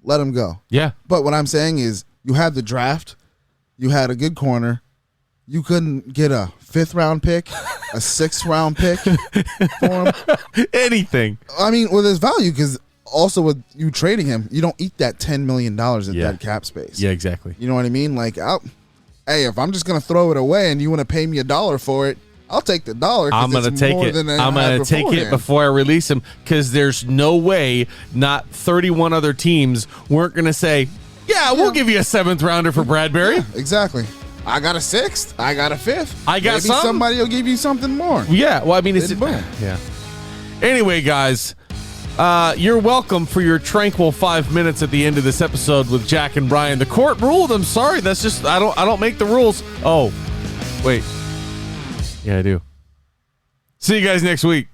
Let him go. Yeah. But what I'm saying is, you had the draft, you had a good corner, you couldn't get a 5th round pick, a 6th round pick for him? Anything. I mean, with his value, because also with you trading him, you don't eat that $10 million in Yeah. dead cap space. Yeah, exactly. You know what I mean? Like, hey, if I'm just going to throw it away and you want to pay me $1 for it, I'll take the $1. I'm going to take it. I'm going to take it before I release him, because there's no way not 31 other teams weren't going to say, yeah, we'll give you a 7th rounder for Bradbury. Yeah, exactly. I got a 6th. I got a 5th. I got Maybe some. somebody will give you something more. Yeah, well, I mean, it's Then boom. yeah. Anyway, guys, you're welcome for your tranquil 5 minutes at the end of this episode with Jack and Brian. The court ruled. I'm sorry. That's just I don't make the rules. Oh, wait. Yeah, I do. See you guys next week.